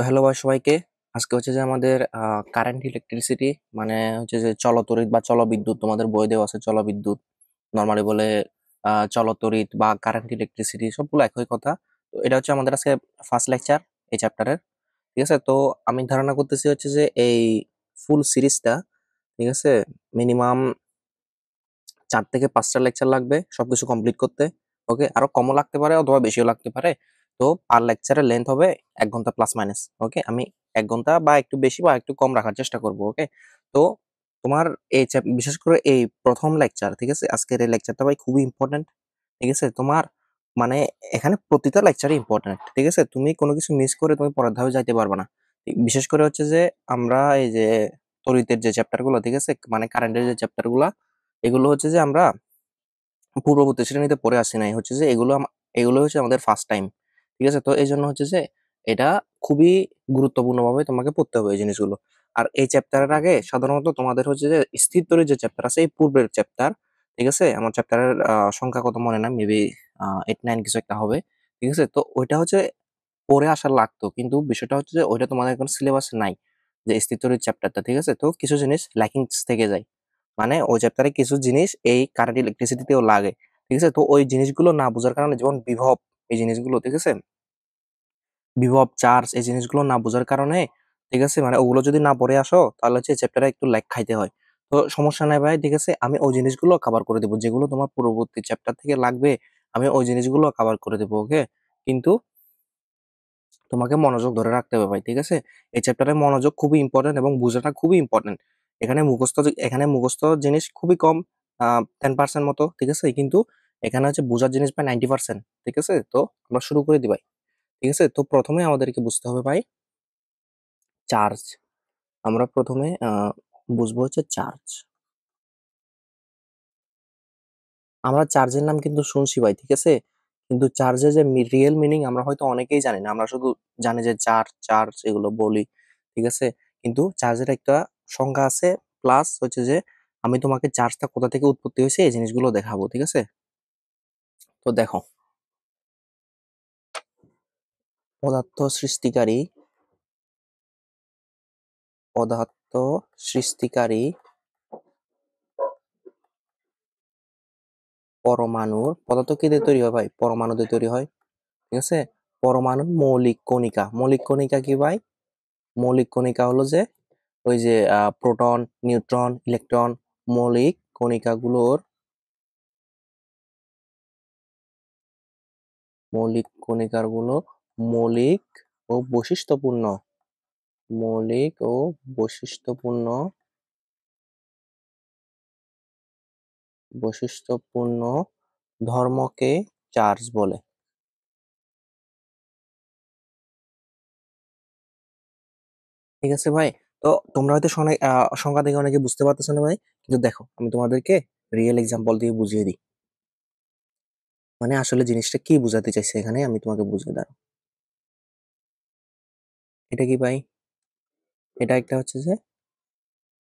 তো হ্যালো ভাই সবাইকে। আজকে হচ্ছে যে আমাদের কারেন্ট ইলেকট্রিসিটি মানে হচ্ছে যে চলতড়িৎ বা চলবিদ্যুৎ, তোমাদের বই দেওয়া আছে চলবিদ্যুৎ, নর্মালি বলে চলতড়িৎ বা কারেন্ট ইলেকট্রিসিটি, সবগুলো একই কথা। তো এটা হচ্ছে আমাদের আজকে ফার্স্ট লেকচার এই চ্যাপ্টারের। ঠিক আছে, তো আমি ধারণা করতেছি হচ্ছে যে এই ফুল সিরিজটা, ঠিক আছে, মিনিমাম 4 থেকে 5টা লেকচার লাগবে সবকিছু কমপ্লিট করতে। ওকে, আরো কমও লাগতে পারে অথবা বেশিও লাগতে পারে। তো পার লেকচারের লেন্থ হবে 1 ঘন্টা প্লাস মাইনাস। ওকে, আমি 1 ঘন্টা বা একটু বেশি বা একটু কম রাখার চেষ্টা করব। ওকে, তো তোমার বিশেষ করে এই প্রথম লেকচার, ঠিক আছে, আজকের এই লেকচারটা ভাই খুবই ইম্পর্টেন্ট। ঠিক আছে, তোমার মানে এখানে প্রতিটা লেকচারই ইম্পর্টেন্ট। ঠিক আছে, তুমি কোনো কিছু মিস করে তুমি পরের ধাপে যাইতে পারবে না। বিশেষ করে হচ্ছে যে আমরা এই যে তড়িতের যে চ্যাপ্টার গুলো, ঠিক আছে, মানে কারেন্টের যে চ্যাপ্টার গুলা, এগুলো হচ্ছে যে আমরা পূর্ববর্তী শ্রেণীতে পড়ে আসি নাই। হচ্ছে যে এগুলো হচ্ছে আমাদের ফার্স্ট টাইম। ঠিক আছে, তো এই জন্য হচ্ছে যে এটা খুবই গুরুত্বপূর্ণভাবে তোমাকে পড়তে হবে এই জিনিসগুলো। আর এই চ্যাপ্টারের আগে সাধারণত তোমাদের হচ্ছে যে স্থির তড়িৎ যে চ্যাপ্টার আছে, এই পূর্বের চ্যাপ্টার, ঠিক আছে, আমার চ্যাপ্টারের সংখ্যা কত মনে নাই, মেবি 8-9 কিছু একটা হবে। ঠিক আছে, তো ওইটা হচ্ছে পড়ে আসা লাগতো, কিন্তু বিষয়টা হচ্ছে যে ওইটা তোমাদের এখন সিলেবাসে নাই, যে স্থির তড়িৎ চ্যাপ্টারটা। ঠিক আছে, তো কিছু জিনিস ল্যাকিং থেকে যায়, মানে ওই চ্যাপ্টারে কিছু জিনিস এই কারেন্ট ইলেকট্রিসিটিতেও লাগে। ঠিক আছে, তো ওই জিনিসগুলো না বোঝার কারণে, যেমন বিভব, এই জিনিসগুলো, ঠিক আছে, বিভব চার্জ, এই জিনিসগুলো না বোঝার কারণে, ঠিক আছে, মানে ওগুলো যদি না পড়ে আসো তাহলে হচ্ছে চ্যাপ্টারে একটু ল্যাগ খাইতে হয়। তো সমস্যা নাই ভাই, ঠিক আছে, আমি ওই জিনিসগুলো কভার করে দেবো যেগুলো তোমার পূর্ববর্তী চ্যাপ্টার থেকে লাগবে। আমি ওই জিনিসগুলো কভার করে দেবো। ওকে, কিন্তু তোমাকে মনোযোগ ধরে রাখতে হবে ভাই। ঠিক আছে, এই চ্যাপ্টারে মনোযোগ খুবই ইম্পর্টেন্ট এবং বোঝাটা খুবই ইম্পর্টেন্ট। এখানে মুখস্থ জিনিস খুবই কম, 10% মতো। ঠিক আছে, কিন্তু এখানে হচ্ছে বোঝার জিনিস প্রায় 90%। ঠিক আছে, তো আমরা শুরু করে দিই ভাই। ঠিক আছে, তো প্রথমে আমাদেরকে বুঝতে হবে ভাই চার্জ। আমরা প্রথমে বুঝবো হচ্ছে চার্জ। আমরা চার্জের নাম কিন্তু শুনছি ভাই, ঠিক আছে, কিন্তু চার্জের যে রিয়েল মিনিং আমরা হয়তো অনেকেই জানি না। আমরা শুধু জানি যে চার্জ চার্জ এগুলো বলি। ঠিক আছে, কিন্তু চার্জের একটা সংজ্ঞা আছে, প্লাস হচ্ছে যে আমি তোমাকে চার্জটা কোথা থেকে উৎপত্তি হয়েছে এই জিনিসগুলো দেখাবো। ঠিক আছে, তো দেখো, পদার্থ সৃষ্টিকারী পদার্থ সৃষ্টিকারী পদার্থ কি দিয়ে তৈরি হয় ভাই? পরমাণু দিয়ে তৈরি হয়। ঠিক আছে, পরমাণু মৌলিক কণিকা। মৌলিক কণিকা কি ভাই? মৌলিক কণিকা হলো যে ওই যে প্রোটন, নিউট্রন, ইলেকট্রন, মৌলিক কণিকাগুলোর মৌলিক কণিকাগুলো মৌলিক ও বৈশিষ্ট্যপূর্ণ মৌলিক ও বৈশিষ্ট্যপূর্ণ বৈশিষ্ট্যপূর্ণ ধর্মকে চার্জ বলে। ঠিক আছে ভাই, তো তোমরা হয়তো সংখ্যা থেকে অনেকে বুঝতে পারতেছো না ভাই, কিন্তু দেখো আমি তোমাদেরকে রিয়েল এক্সাম্পল দিয়ে বুঝিয়ে দিই, মানে আসলে জিনিসটা কি বোঝাতে চাইছে এখানে আমি তোমাকে বুঝিয়ে দাও। এটা কি ভাই? এটা একটা হচ্ছে যে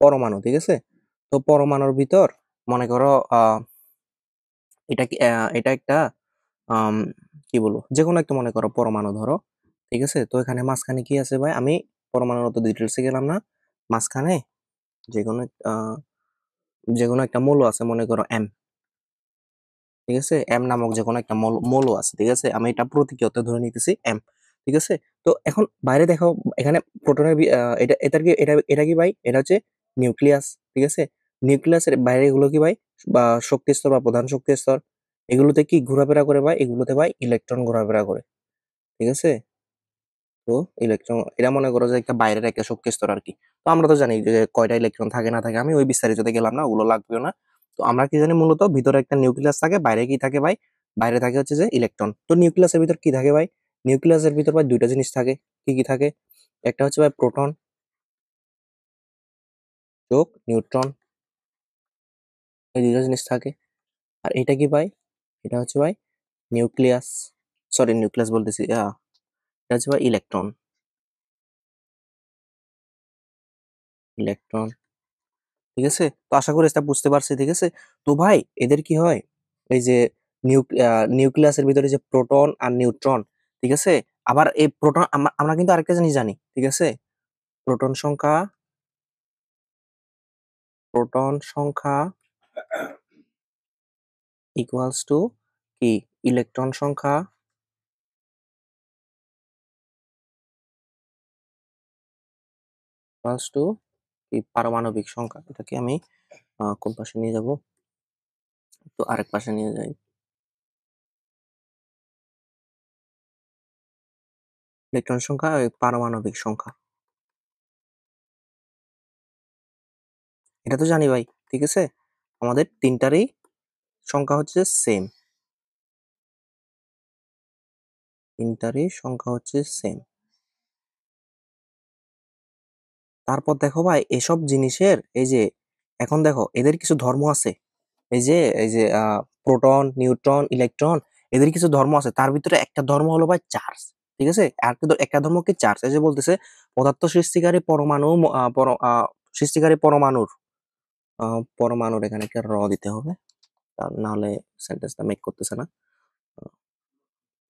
পরমাণু। ঠিক আছে, তো পরমাণুর ভিতর মনে করো এটা একটা আম, কি বলবো, যে কোনো একটা মনে করো পরমাণু ধরো। ঠিক আছে, তো এখানে মাঝখানে কি আছে ভাই? আমি পরমাণুর অত ডিটেলসে গেলাম না। মাঝখানে যে কোনো যে কোনো একটা মৌল আছে, মনে করো এম। ঠিক আছে, এম নামক যে কোনো একটা মৌল আছে। ঠিক আছে, আমি এটা প্রতীকীয়তে ধরে নিতেছি এম। ঠিক আছে, তো এখন বাইরে দেখো, এখানে প্রোটনের এটা কি ভাই? এটা হচ্ছে নিউক্লিয়াস। ঠিক আছে, নিউক্লিয়াসের বাইরে এগুলো কি ভাই? বা শক্তি স্তর বা প্রধান শক্তি স্তর। এগুলোতে কি ঘোরাফেরা করে ভাই? এগুলোতে ভাই ইলেকট্রন ঘোরাফেরা করে। ঠিক আছে, তো ইলেকট্রন এটা মনে করো যে একটা বাইরের একটা শক্তি স্তর আর কি। তো আমরা তো জানি যে কয়টা ইলেকট্রন থাকে না থাকে, আমি ওই বিস্তারিততে গেলাম না, ওগুলো লাগবেও না। তো আমরা কি জানি, মূলত ভিতরে একটা নিউক্লিয়াস থাকে, বাইরে কি থাকে ভাই? বাইরে থাকে হচ্ছে যে ইলেকট্রন। তো নিউক্লিয়াসের ভিতর কি থাকে ভাই? নিউক্লিয়াসের ভিতর ভাই দুইটা জিনিস থাকে। কি কি থাকে? একটা হচ্ছে ভাই প্রোটন যোগ নিউট্রন, এই দুইটা জিনিস থাকে। আর এটা কি ভাই? এটা হচ্ছে ভাই নিউক্লিয়াস, সরি নিউক্লিয়াস বলতেছি, এটা হচ্ছে ভাই ইলেকট্রন। ইলেকট্রন, ঠিক আছে, তো আশা করি এটা বুঝতে পারছি। ঠিক আছে, তো ভাই এদের কি হয়? এই যে নিউক্লিয়াসের ভিতরে যে প্রোটন আর নিউট্রন, ঠিক আছে, আবার এই প্রোটন আমরা কিন্তু আরেকটা জিনিস জানি, ঠিক আছে? প্রোটন সংখ্যা ইকুয়ালস টু কি ইলেকট্রন সংখ্যা ইকুয়ালস টু কি পারমাণবিক সংখ্যা। এটাকে আমি কোন পাশে নিয়ে যাব, তো আরেক পাশে নিয়ে যাই। ইলেকট্রন সংখ্যা পারমাণবিক সংখ্যা, এটা তো জানি ভাই, ঠিক আছে? আমাদের তিনটারই সংখ্যা হচ্ছে সেম, তারপর দেখো ভাই এসব জিনিসের এই যে এখন দেখো এদের কিছু ধর্ম আছে, এই যে প্রোটন, নিউট্রন, ইলেকট্রন, এদের কিছু ধর্ম আছে। তার ভিতরে একটা ধর্ম হলো ভাই চার্জ, ঠিক আছে? আর একটা ধর্ম কি চার্জ। এই যে বলতেছে পদার্থ সৃষ্টিকারী পরমাণু সৃষ্টিকারী পরমাণুর এখানে একটা দিতে হবে, না হলে সেন্টেন্সটা মেক করতেছে না।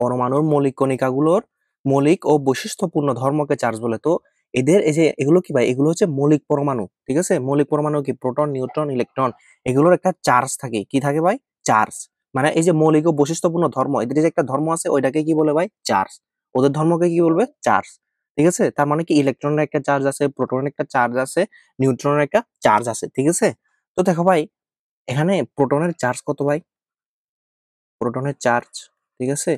পরমাণুর মৌলিক কণিকাগুলোর মৌলিক ও বৈশিষ্ট্যপূর্ণ ধর্মকে চার্জ বলে। তো এদের এই যে এগুলো কি ভাই, এগুলো হচ্ছে মৌলিক পরমাণু, ঠিক আছে? মৌলিক পরমাণু কি প্রোটন, নিউট্রন, ইলেকট্রন, এগুলোর একটা চার্জ থাকে। কি থাকে ভাই? চার্জ। মানে এই যে মৌলিক ও বৈশিষ্ট্যপূর্ণ ধর্ম, এদের যে একটা ধর্ম আছে ওইটাকে কি বলে ভাই? চার্জ। ওদের ধর্মকে কি বলবে? চার্জ। ঠিক আছে? তার মানে কি ইলেকট্রনের একটা চার্জ আছে, প্রোটনের একটা চার্জ আছে, নিউট্রনের একটা চার্জ আছে, ঠিক আছে? তো দেখো ভাই এখানে প্রোটনের চার্জ কত ভাই? প্রোটনের চার্জ, ঠিক আছে?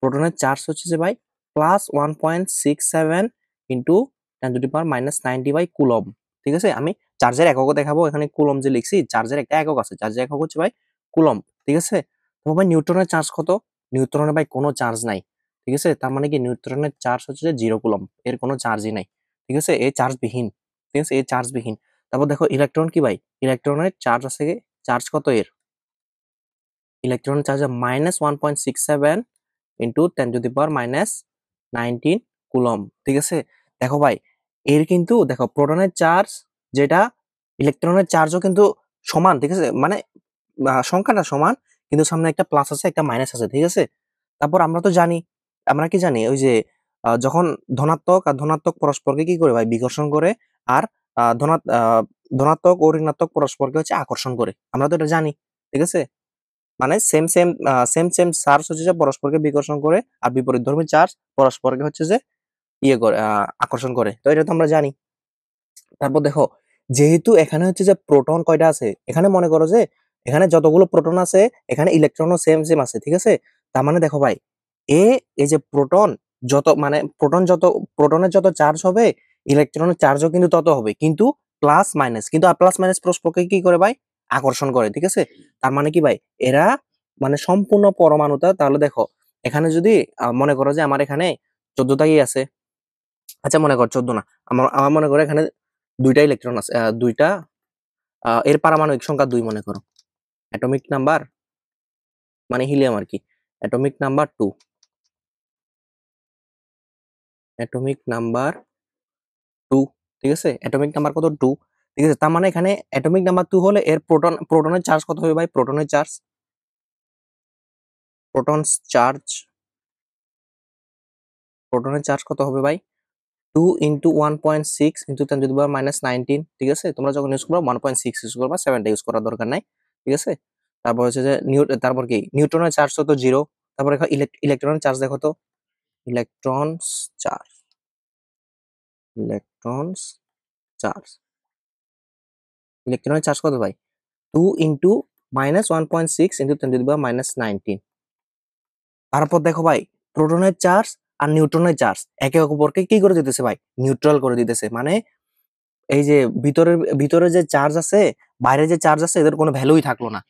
প্রোটনের চার্জ হচ্ছে যে ভাই +1.67 ইন্টু 10⁻⁻90 বাই কুলম, ঠিক আছে? আমি চার্জের এককও দেখাবো, এখানে কুলম যে লিখছি চার্জের একটা একক আছে, চার্জের একক হচ্ছে ভাই কুলম, ঠিক আছে? তো ভাই নিউট্রনের চার্জ কত? নিউট্রনের ভাই কোনো চার্জ নাই, ঠিক আছে? তার মানে কি নিউট্রনের চার্জ হচ্ছে যে 0 কুলম, এর কোনো চার্জই নাই, ঠিক আছে? এ চার্জবিহীন, ঠিক আছে? এ চার্জবিহীন। তারপর দেখো ইলেকট্রন কি ভাই? ইলেকট্রনের চার্জ আছে, চার্জ কত এর? ইলেকট্রন চার্জ -1.67 ইন্টু 10⁻⁻19 কুলম, ঠিক আছে? দেখো ভাই এর কিন্তু দেখো প্রোটনের চার্জ যেটা, ইলেকট্রনের চার্জও কিন্তু সমান, ঠিক আছে? মানে সংখ্যাটা সমান, কিন্তু সামনে একটা প্লাস আছে একটা মাইনাস আছে, ঠিক আছে? তারপর আমরা তো জানি, আমরা কি জানি ওই যে যখন ধনাত্মক আর ধনাত্মক পরস্পরকে কি করে ভাই? বিকর্ষণ করে। আর ধনাত্মক ও ঋণাত্মক পরস্পরকে হচ্ছে আকর্ষণ করে, আমরা তো এটা জানি, ঠিক আছে? মানে সেম চার্জ হচ্ছে যে পরস্পরকে বিকর্ষণ করে, আর বিপরীতধর্মী চার্জ পরস্পরকে হচ্ছে যে ইয়ে করে আকর্ষণ করে, তো এটা তো আমরা জানি। তারপর দেখো যেহেতু এখানে হচ্ছে যে প্রোটন কয়টা আছে, এখানে মনে করো যে এখানে যতগুলো প্রোটন আছে এখানে ইলেকট্রনও সেম আছে, ঠিক আছে? তার মানে দেখো ভাই এই যে প্রোটন যত মানে প্রোটনের যত চার্জ হবে ইলেকট্রনের চার্জও কিন্তু তত হবে, কিন্তু প্লাস মাইনাস, কিন্তু প্লাস মাইনাস পরস্পরকে কি করে ভাই? আকর্ষণ করে, ঠিক আছে? তার মানে কি ভাই এরা মানে সম্পূর্ণ পরমাণুটা, তাহলে দেখো এখানে যদি মনে করো যে আমার এখানে 14টা আছে, আচ্ছা মনে কর 14 না, আমার মনে করো এখানে দুইটা ইলেকট্রন আছে, দুইটা এর পারমাণবিক সংখ্যা 2 মনে করো, অ্যাটমিক নাম্বার মানে হিলিয়াম আর কি, অ্যাটমিক নাম্বার 2, অ্যাটমিক নাম্বার 2, ঠিক আছে? অ্যাটমিক নাম্বার কত? 2, ঠিক আছে? তার মানে এখানে অ্যাটমিক নাম্বার 2 হলে এর প্রোটনের চার্জ কত হবে ভাই? প্রোটন চার্জ প্রোটনের চার্জ কত হবে ভাই? 2 ইন্টু 1.6 ইন্টু 10⁻⁻19, ঠিক আছে? তোমরা যখন ইউজ করবা 1.6 ইউজ করবা, 7টা ইউজ করার দরকার নাই, ঠিক আছে? তারপর হচ্ছে যে তারপর কি নিউট্রনের চার্জ তো 0। তারপর এখন ইলেকট্রনের চার্জ দেখো তো, ইলেকট্রনস চার্জ ইলেকট্রনস চার্জ ইলেকট্রনের চার্জ কত ভাই? 2 ইন্টু -1.6 ইন্টু 10⁻⁻19। তারপর দেখো ভাই প্রোটনের চার্জ আর নিউট্রনের চার্জ একে অপরকে কি করে দিতেছে ভাই? নিউট্রাল করে দিতেছে। মানে এই যে ভিতরে যে চার্জ আছে, বাইরে যে চার্জ আছে, এদের কোনো ভ্যালুই থাকলো না।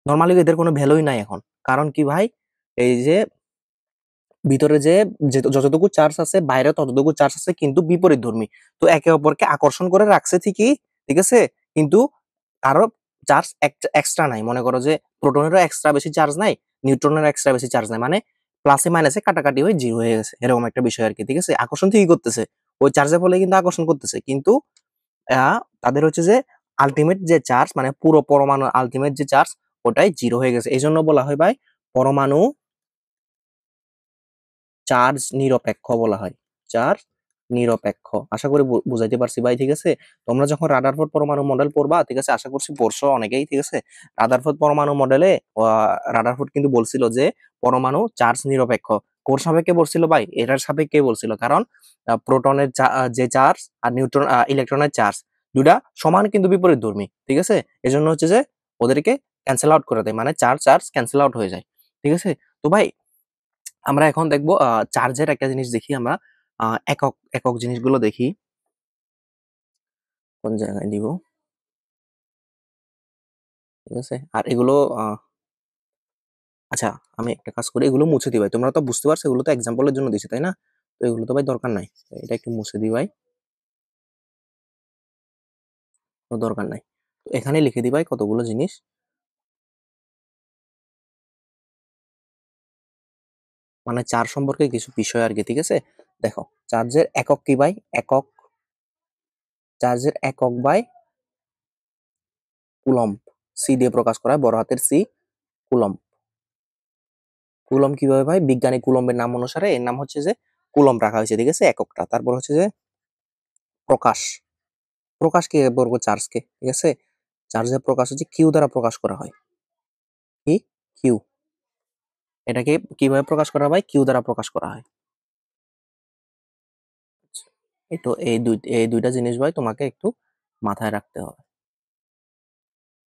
নরমালি এদের কোনো ভ্যালুই নাই এখন। কারণ কি ভাই? এই যে ভিতরে যে যতটুকু চার্জ আছে বাইরে ততটুকু চার্জ আছে, কিন্তু বিপরীতধর্মী। তো একে অপরকে আকর্ষণ করে রাখছে ঠিকই, ঠিক আছে? কিন্তু আরো চার্জ এক্সট্রা নাই। মনে করো যে প্রোটনেরও এক্সট্রা বেশি চার্জ নাই, নিউট্রনের এক্সট্রা বেশি চার্জ নাই। মানে প্লাসে মাইনাসে কাটাকাটি হয়ে 0 হয়ে গেছে, এরকম একটা বিষয় আর কি, ঠিক আছে? আকর্ষণ ঠিকই করতেছে, ওই চার্জের ফলে কিন্তু আকর্ষণ করতেছে, কিন্তু তাদের হচ্ছে যে আলটিমেট যে চার্জ মানে পুরো পরমাণু আলটিমেট যে চার্জ ওটাই 0 হয়ে গেছে। এই জন্য বলা হয় ভাই পরমাণু চার্জ নিরপেক্ষ বলা হয়, চার্জ নিরপেক্ষ। আশা করি বুঝাইতে পারছি ভাই, ঠিক আছে। তোমরা যখন রাদারফোর্ড পরমাণু মডেল পড়বা, ঠিক আছে, আশা করছি পড়ছো অনেকেই, ঠিক আছে। রাদারফোর্ড পরমাণু মডেলে রাদারফোর্ড কিন্তু বলছিল যে পরমাণু চার্জ নিরপেক্ষ। কোর সাপেক্ষে বলছিল ভাই? এটার সাপেক্ষে বলছিল, কারণ প্রোটনের যে চার্জ আর নিউট্রন ইলেকট্রনের চার্জ দুটা সমান কিন্তু বিপরীতধর্মী, ঠিক আছে। এজন্য হচ্ছে যে ওদেরকে ক্যান্সেল আউট করে দেয়, মানে চার্জ চার্জ ক্যান্সেল আউট হয়ে যায়, ঠিক আছে। তো ভাই আমরা এখন দেখবো চার্জের একটা জিনিস দেখি আমরা, একক একক জিনিসগুলো দেখি কোন জায়গায় দিব, ঠিক আছে। আর এগুলো আচ্ছা, আমি একটা কাজ করি, এগুলো মুছে দিই ভাই। তোমরা তো বুঝতে পারছো, এগুলো তো এক্সাম্পলের জন্য দিছি, তাই না? তো এগুলো তো ভাই দরকার নাই, এটা একটু মুছে দিই ভাই, দরকার নাই। তো এখানে লিখে দিই ভাই কতগুলো জিনিস, মানে চার সম্পর্কে কিছু বিষয় আর কি, ঠিক আছে। দেখো, চার্জের একক কি ভাই? একক, চার্জের একক ভাই কুলম্ব, সি দিয়ে প্রকাশ করা হয়, বড় হাতের সি, কুলম্ব। কুলম্ব কিভাবে ভাই? বিজ্ঞানী কুলম্বের নাম অনুসারে এর নাম হচ্ছে যে কুলম্ব রাখা হয়েছে, ঠিক আছে, এককটা। তারপর হচ্ছে যে প্রকাশ, প্রকাশ কি বলবো? চার্জকে, ঠিক আছে। চার্জের প্রকাশ হচ্ছে কিউ দ্বারা প্রকাশ করা হয়, কি? কিউ। এটাকে কিভাবে প্রকাশ করা হয়? কিউ দ্বারা প্রকাশ করা হয়। এই তো এই দুইটা জিনিস ভাই তোমাকে একটু মাথায় রাখতে হবে।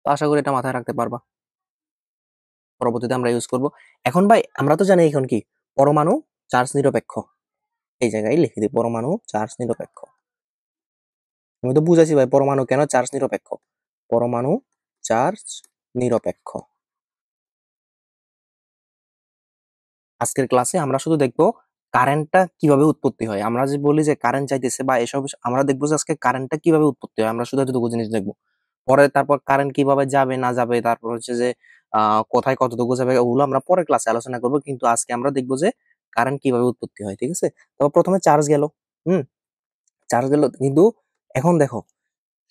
তো আশা করি এটা মাথায় রাখতে পারবা, পরবর্তীতে আমরা ইউজ করব। এখন ভাই আমরা তো জানি এখন কি পরমাণু চার্জ নিরপেক্ষ, এই জায়গায় লিখে দিই পরমাণু চার্জ নিরপেক্ষ। আমি তো বুঝাইছি ভাই পরমাণু কেন চার্জ নিরপেক্ষ, পরমাণু চার্জ নিরপেক্ষ। আজকের ক্লাসে আমরা শুধু দেখবো কারেন্টটা কিভাবে উৎপত্তি হয়। আমরা যে বলি যে কারেন্ট চাইতেছে বা এসব, আমরা দেখবো যে আজকে কারেন্টটা কিভাবে উৎপত্তি হয়, আমরা শুধু এতটুকু জিনিস দেখবো। পরে তারপর কারেন্ট কিভাবে যাবে না যাবে, তারপর হচ্ছে যে কোথায় কতটুকু যাবে, ওগুলো আমরা পরে ক্লাসে আলোচনা করবো। কিন্তু আজকে আমরা দেখবো যে কারেন্ট কিভাবে উৎপত্তি হয়, ঠিক আছে। তারপর প্রথমে চার্জ গেল, হুম, চার্জ গেল, কিন্তু এখন দেখো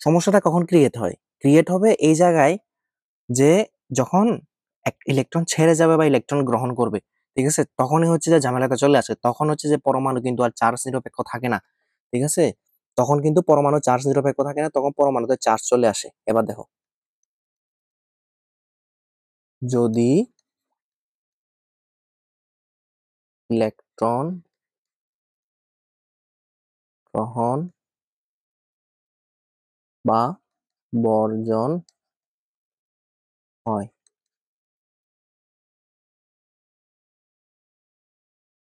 সমস্যাটা কখন ক্রিয়েট হয়? ক্রিয়েট হবে এই জায়গায় যে যখন ইলেকট্রন ছেড়ে যাবে বা ইলেকট্রন গ্রহণ করবে, ঠিক আছে, তখনই হচ্ছে যে ঝামেলাটা চলে আসে। তখন হচ্ছে যে পরমাণু কিন্তু আর চার্জ নিরপেক্ষ থাকে না, ঠিক আছে। তখন কিন্তু পরমাণু চার্জ নিরপেক্ষ থাকে না, তখন পরমাণুতে চার্জ চলে আসে। এবার দেখো, যদি ইলেকট্রন গ্রহণ বা বর্জন হয়,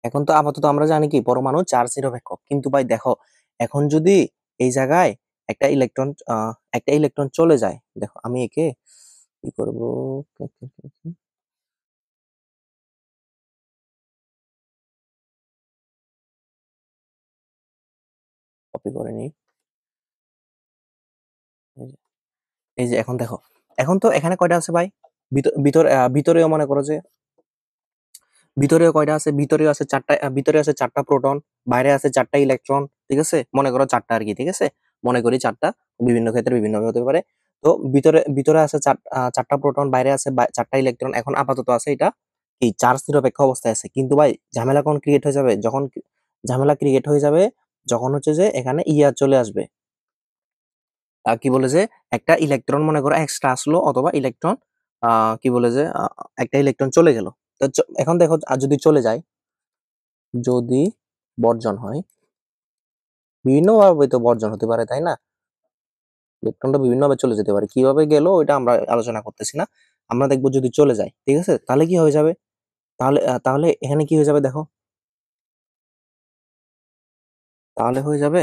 এখন তো আপাতত আমরা জানি কি পরমাণু চার্জ নিরপেক্ষ, কিন্তু ভাই দেখো এখন যদি এই জায়গায় একটা ইলেকট্রন চলে যায়, দেখো আমি একে কি করব, কপি করে নিই। এই যে এই যে এখন দেখো, এখন তো এখানে কয়টা আছে ভাই? ভিতরেও মনে করো যে ভিতরেও কয়টা আছে? ভিতরেও আছে চারটা, ভিতরে আছে চারটা প্রোটন, বাইরে আছে চারটা ইলেকট্রন, ঠিক আছে। মনে করো চারটা আর কি, ঠিক আছে, মনে করি চারটা, বিভিন্ন ক্ষেত্রে বিভিন্ন হতে পারে। তো ভিতরে ভিতরে আছে চারটা প্রোটন, বাইরে আছে চারটা ইলেকট্রন। এখন আপাতত আছে এটা কি চার্জ নিরপেক্ষ অবস্থায় আছে, কিন্তু ভাই ঝামেলা কখন ক্রিয়েট হয়ে যাবে? যখন ঝামেলা ক্রিয়েট হয়ে যাবে যখন হচ্ছে যে এখানে ইয়া চলে আসবে, কি বলে যে একটা ইলেকট্রন মনে করো এক্সট্রা আসলো, অথবা ইলেকট্রন কি বলে যে একটা ইলেকট্রন চলে গেল। তো এখন দেখো আর যদি চলে যায়, যদি বর্জন হয়, বিভিন্ন ভাবে তো বর্জন হতে পারে, তাই না? ইলেকট্রনটা বিভিন্ন ভাবে চলে যেতে পারে, কিভাবে গেল ওইটা আমরা আলোচনা করতেছি না। আমরা দেখবো যদি চলে যায়, ঠিক আছে, তাহলে কি হয়ে যাবে? তাহলে এখানে কি হয়ে যাবে দেখো, তাহলে হয়ে যাবে,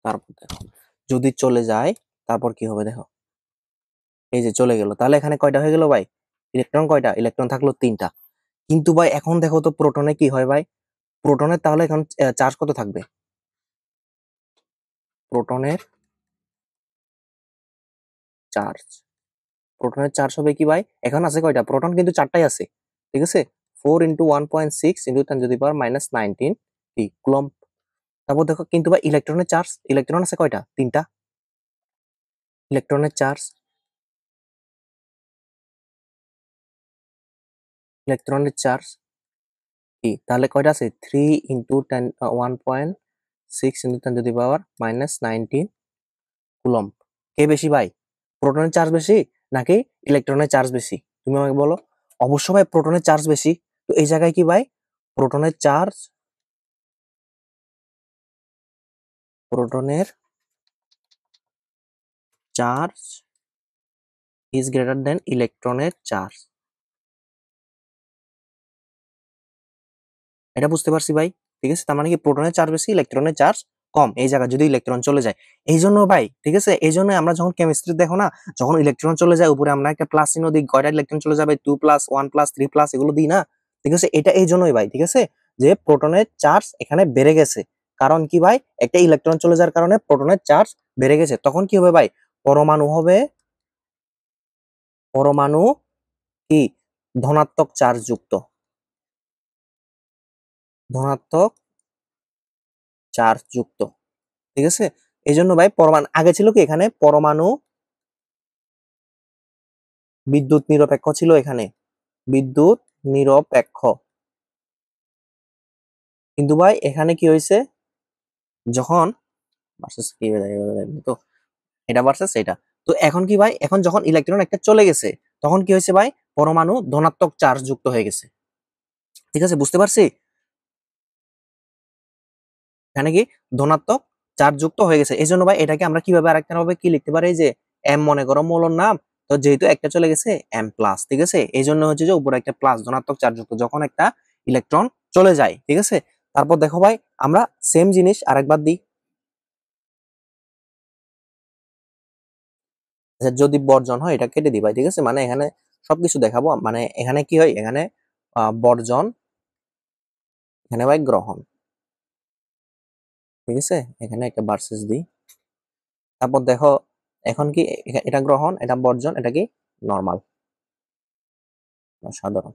তারপর দেখো যদি চলে যায় তারপর কি হবে দেখো, এই যে চলে গেল, তাহলে এখানে কয়টা হয়ে গেল ভাই? ইলেকট্রন কয়টা? ইলেকট্রন থাকলো তিনটা। কিন্তু ভাই এখন দেখো তো প্রোটনে কি হয় ভাই? প্রোটনের তাহলে এখন চার্জ কত থাকবে? প্রোটনের চার্জ, প্রোটনের চার্জ হবে কি ভাই? এখন আছে কয়টা প্রোটন? কিন্তু চারটাই আছে, ঠিক আছে। 4 × 1.6 × 10⁻⁹ কি কুলম্ব। তারপর দেখো কিন্তু ভাই ইলেকট্রনের চার্জ, ইলেকট্রন আছে কয়টা? তিনটা। ইলেকট্রনের চার্জ, ইলেকট্রনের চার্জ কি তাহলে কয়টা আছে 3 into 10 1.6 into 10 to the power -19 coulomb. কে বেশি ভাই, প্রোটনের চার্জ বেশি নাকি ইলেকট্রনের চার্জ বেশি? তুমি আমাকে বলো। অবশ্য ভাই প্রোটনের চার্জ বেশি। তো এই জায়গায় কি ভাই, প্রোটনের চার্জ, প্রোটনের চার্জ ইজ গ্রেটার দেন ইলেকট্রনের চার্জ। এটা বুঝতে পারছি ভাই, ঠিক আছে। তার মানে কি প্রোটনের চার্জ বেশি, ইলেকট্রনের চার্জ কম এই জায়গায় যদি ইলেকট্রন চলে যায়। এই জন্য ভাই, ঠিক আছে, এই জন্য আমরা যখন কেমিস্ট্রি দেখো না, যখন ইলেকট্রন চলে যায় উপরে আমরা একটা প্লাস চিহ্ন দিই, কয়টা ইলেকট্রন চলে যাবে 2 প্লাস 1 প্লাস 3 প্লাস এগুলো দিই না, ঠিক আছে। এটা এই জন্যই ভাই, ঠিক আছে, যে প্রোটনের চার্জ এখানে বেড়ে গেছে। কারণ কি ভাই, একটা ইলেকট্রন চলে যাওয়ার কারণে প্রোটনের চার্জ বেড়ে গেছে। তখন কি হবে ভাই, পরমাণু হবে, পরমাণু কি ধনাত্মক চার্জ যুক্ত, ধনাত্মক চার্জ যুক্ত, ঠিক আছে। এই জন্য ভাই পরমাণু আগে ছিল কি, এখানে পরমাণু বিদ্যুৎ নিরপেক্ষ ছিল, এখানে বিদ্যুৎ নিরপেক্ষ। কিন্তু ভাই এখানে কি হয়েছে, যখন ভার্সেস কি তো এটা ভার্সেস এটা, তো এখন কি ভাই, এখন যখন ইলেকট্রন একটা চলে গেছে তখন কি হয়েছে ভাই, পরমাণু ধনাত্মক চার্জ যুক্ত হয়ে গেছে, ঠিক আছে, বুঝতে পারছি। এখানে কি ধনাত্মক চার্জ যুক্ত হয়ে গেছে। এই জন্য ভাই এটাকে আমরা কিভাবে আরেকটা ভাবে কি লিখতে পারি, যে এম মনে করো মৌলের নাম, তো যেহেতু একটা চলে গেছে এম প্লাস, ঠিক আছে। এই জন্য হচ্ছে যে উপরে একটা প্লাস, ধনাত্মক চার্জ যুক্ত যখন একটা ইলেকট্রন চলে যায়, ঠিক আছে। তারপর দেখো ভাই আমরা সেম জিনিস আরেকবার দিই। আচ্ছা, যদি বর্জন হয় এটা কেটে দিই ভাই, ঠিক আছে, মানে এখানে সবকিছু দেখাবো। মানে এখানে কি হয়, এখানে বর্জন, এখানে ভাই গ্রহণ, ঠিক আছে। এখানে একটা ভার্সেস দিই। তারপর দেখো এখন কি, এটা গ্রহণ, এটা বর্জন, এটা কি নরমাল, সাধারণ,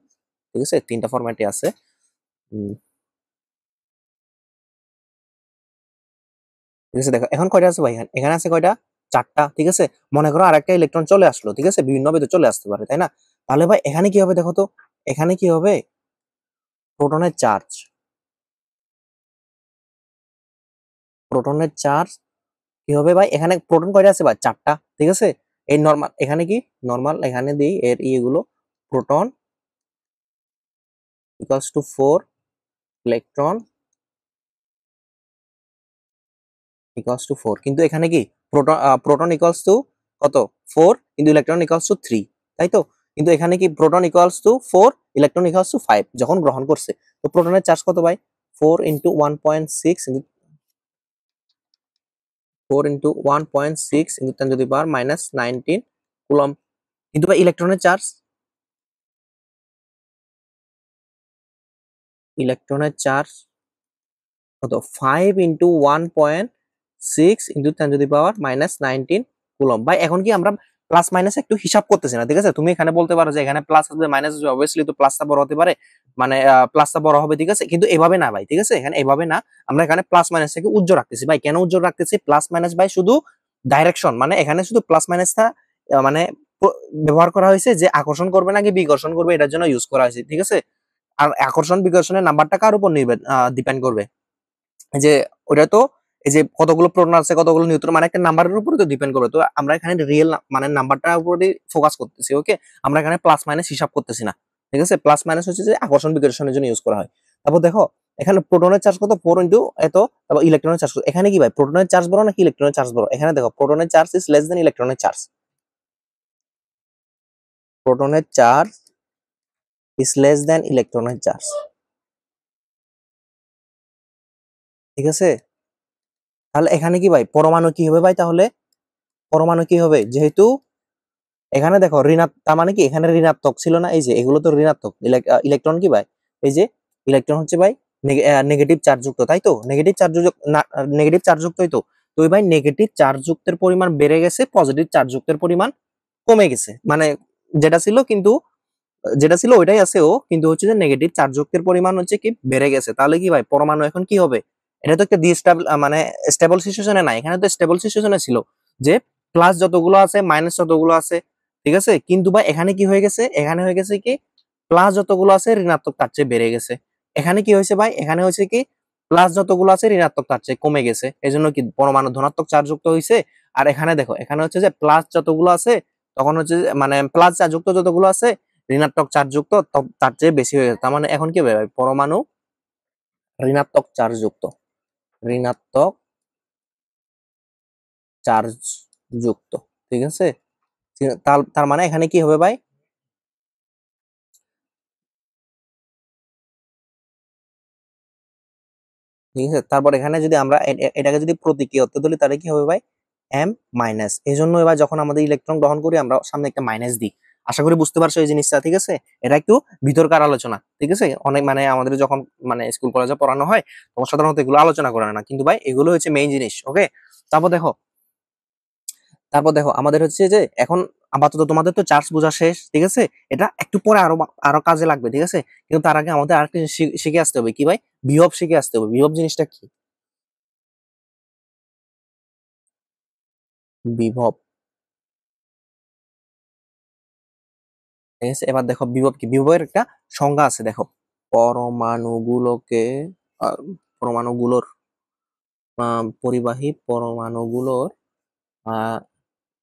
ঠিক আছে। তিনটা ফরম্যাটে আছে। ঠিক আছে, দেখো এখন কয়টা আছে ভাই, এখানে আছে কয়টা, চারটা, ঠিক আছে। মনে করো আরেকটা ইলেকট্রন চলে আসলো, ঠিক আছে, বিভিন্ন ভাবে চলে আসতে পারে, তাই না? তাহলে ভাই এখানে কি হবে দেখো তো, এখানে কি হবে, প্রোটনের চার্জ, প্রোটনের চার্জ কি হবে ভাই, এখানে প্রোটন কয়টা আছে ভাই, চারটা, ঠিক আছে। এই নরমাল, এখানে কি নরমাল, এখানে দিই এর ইয়েগুলো, proton equals to 4, electron equals to 4, কিন্তু এখানে কি প্রোটন, প্রোটন ইকুয়ালস টু কত 4, কিন্তু ইলেকট্রন ইকুয়ালস টু 3, তাই তো। কিন্তু এখানে কি proton equals to 4, electron equals to 5 যখন গ্রহণ করছে। তো প্রোটনের চার্জ কত ভাই, 4 into 1.6 4 into 1.6 into 10 to the power -19 coulomb. কিন্তু ভাই ইলেকট্রনের চার্জ, ইলেকট্রনের চার্জ কত, 5 into 1.6 into 10 to the power -19 coulomb. ভাই এখন কি আমরা প্লাস মাইনাস একটু হিসাব করতেছি না, ঠিক আছে। তুমি এখানে বলতে পারো যে এখানে প্লাস আসবে মাইনাস আসবে, অবভিয়াসলি তো প্লাসটা বড় হতে পারে, মানে প্লাসটা বড় হবে, ঠিক আছে। কিন্তু এভাবে না ভাই, ঠিক আছে, এখানে এভাবে না, আমরা এখানে প্লাস মাইনাস থেকে উজ্জ্বল রাখতেছি ভাই। কেন উজ্জ্বল রাখতেছি, প্লাস মাইনাস ভাই শুধু ডাইরেকশন, মানে এখানে শুধু প্লাস মাইনাসটা মানে ব্যবহার করা হয়েছে যে আকর্ষণ করবে নাকি বিকর্ষণ করবে এটার জন্য ইউজ করা হয়েছে, ঠিক আছে। আর আকর্ষণ বিকর্ষণের নাম্বারটা কার উপর ডিপেন্ড করবে, যে ওটা তো এই যে কতগুলো প্রোটন আছে কতগুলো নিউট্রন, মানে একটা নাম্বারের উপরে তো ডিপেন্ড করবে। তো আমরা এখানে রিয়েল মানে নাম্বারটার উপরে ফোকাস করতেছি, ওকে। আমরা এখানে প্লাস মাইনাস হিসাব করতেছি না, ঠিক আছে। প্লাস মাইনাস হচ্ছে যে আকর্ষণ বিকর্ষণের জন্য ইউজ করা হয়। তারপর দেখো এখানে প্রোটনের চার্জ কত, 4 ইন্টু এত, তারপর ইলেকট্রনের চার্জ কত। এখানে কি ভাই, প্রোটনের চার্জ বড় নাকি ইলেকট্রনের চার্জ বড়? এখানে দেখো প্রোটনের চার্জ ইজ লেস দেন ইলেকট্রনের চার্জ, প্রোটনের চার্জ ইজ লেস দেন ইলেকট্রনের চার্জ, ঠিক আছে। তাহলে এখানে কি ভাই, পরমাণু কি হবে ভাই, তাহলে পরমাণু কি হবে, যেহেতু এখানে দেখো ঋণাত্মক, তার মানে কি এখানে ঋণাত্মক ছিল না, এই যে এগুলো তো ঋণাত্মক, ইলেকট্রন কি ভাই, এই যে ইলেকট্রন হচ্ছে ভাই নেগেটিভ চার্জ যুক্ত, তাই তো। নেগেটিভ চার্জ যুক্ত, নেগেটিভ চার্জ যুক্তই তো। তো ভাই নেগেটিভ চার্জ যুক্তের পরিমাণ বেড়ে গেছে, পজিটিভ চার্জ যুক্তের পরিমাণ কমে গেছে, মানে যেটা ছিল কিন্তু, যেটা ছিল ওইটাই আছে ও, কিন্তু হচ্ছে যে নেগেটিভ চার্জ যুক্তের পরিমাণ হচ্ছে কি বেড়ে গেছে। তাহলে কি ভাই পরমাণু এখন কি হবে, এটা তো একটা ডিস্টেবল মানে স্টেবল সিচুয়েশনে নাই, এখানে তো স্টেবল সিচুয়েশনে ছিল, যে প্লাস যতগুলো আছে মাইনাস যতগুলো আছে, ঠিক আছে, কিন্তু ভাই এখানে কি হয়ে গেছে, এখানে হয়ে গেছে কি প্লাস যতগুলো আছে ঋণাত্মক তার চেয়ে বেড়ে গেছে। এখানে কি হয়েছে ভাই, এখানে হয়েছে কি প্লাস যতগুলো আছে ঋণাত্মক তার চেয়ে কমে গেছে, এই জন্য কি পরমাণু ধনাত্মক চার্জ যুক্ত হয়েছে। আর এখানে দেখো, এখানে হচ্ছে যে প্লাস যতগুলো আছে তখন হচ্ছে মানে প্লাস চার্জ যুক্ত যতগুলো আছে ঋণাত্মক চার্জ যুক্ত তার চেয়ে বেশি হয়ে গেছে। তার মানে এখন কি হবে ভাই, পরমাণু ঋণাত্মক চার্জ যুক্ত, ঋণাত্মক চার্জ যুক্ত, ঠিক আছে। তার তার মানে এখানে কি হবে ভাই, ঠিক আছে। তারপর এখানে যদি আমরা এটাকে যদি প্রতীকী অর্থে ধরি তাহলে কি হবে ভাই, এম মাইনাস। এই জন্য এবার যখন আমাদের ইলেকট্রন গ্রহণ করি আমরা সামনে একটা মাইনাস দিই। আশা করি বুঝতে পারছো এই জিনিসটা, ঠিক আছে। এটা একটু ভিতরকার আলোচনা, ঠিক আছে। অনেক মানে আমাদের যখন মানে স্কুল কলেজে পড়ানো হয় তখন সাধারণত এগুলো আলোচনা করে না, কিন্তু ভাই এগুলো হচ্ছে মেইন জিনিস, ওকে। তারপর দেখো, আমাদের হচ্ছে যে এখন আপাতত তোমাদের তো চার্জ বোঝা শেষ, ঠিক আছে। এটা একটু পরে আরো আরো কাজে লাগবে, ঠিক আছে। কিন্তু তার আগে আমাদের আরেকটা জিনিস শিখে আসতে হবে, কি ভাই, বিভব শিখে আসতে হবে। বিভব জিনিসটা কি, বিভব, ঠিক আছে। এবার দেখো বিভব কি, বিভবের একটা সংজ্ঞা আছে দেখো, পরমাণুগুলোকে আহ, পরমাণুগুলোর পরিবাহী পরমাণুগুলোর আহ,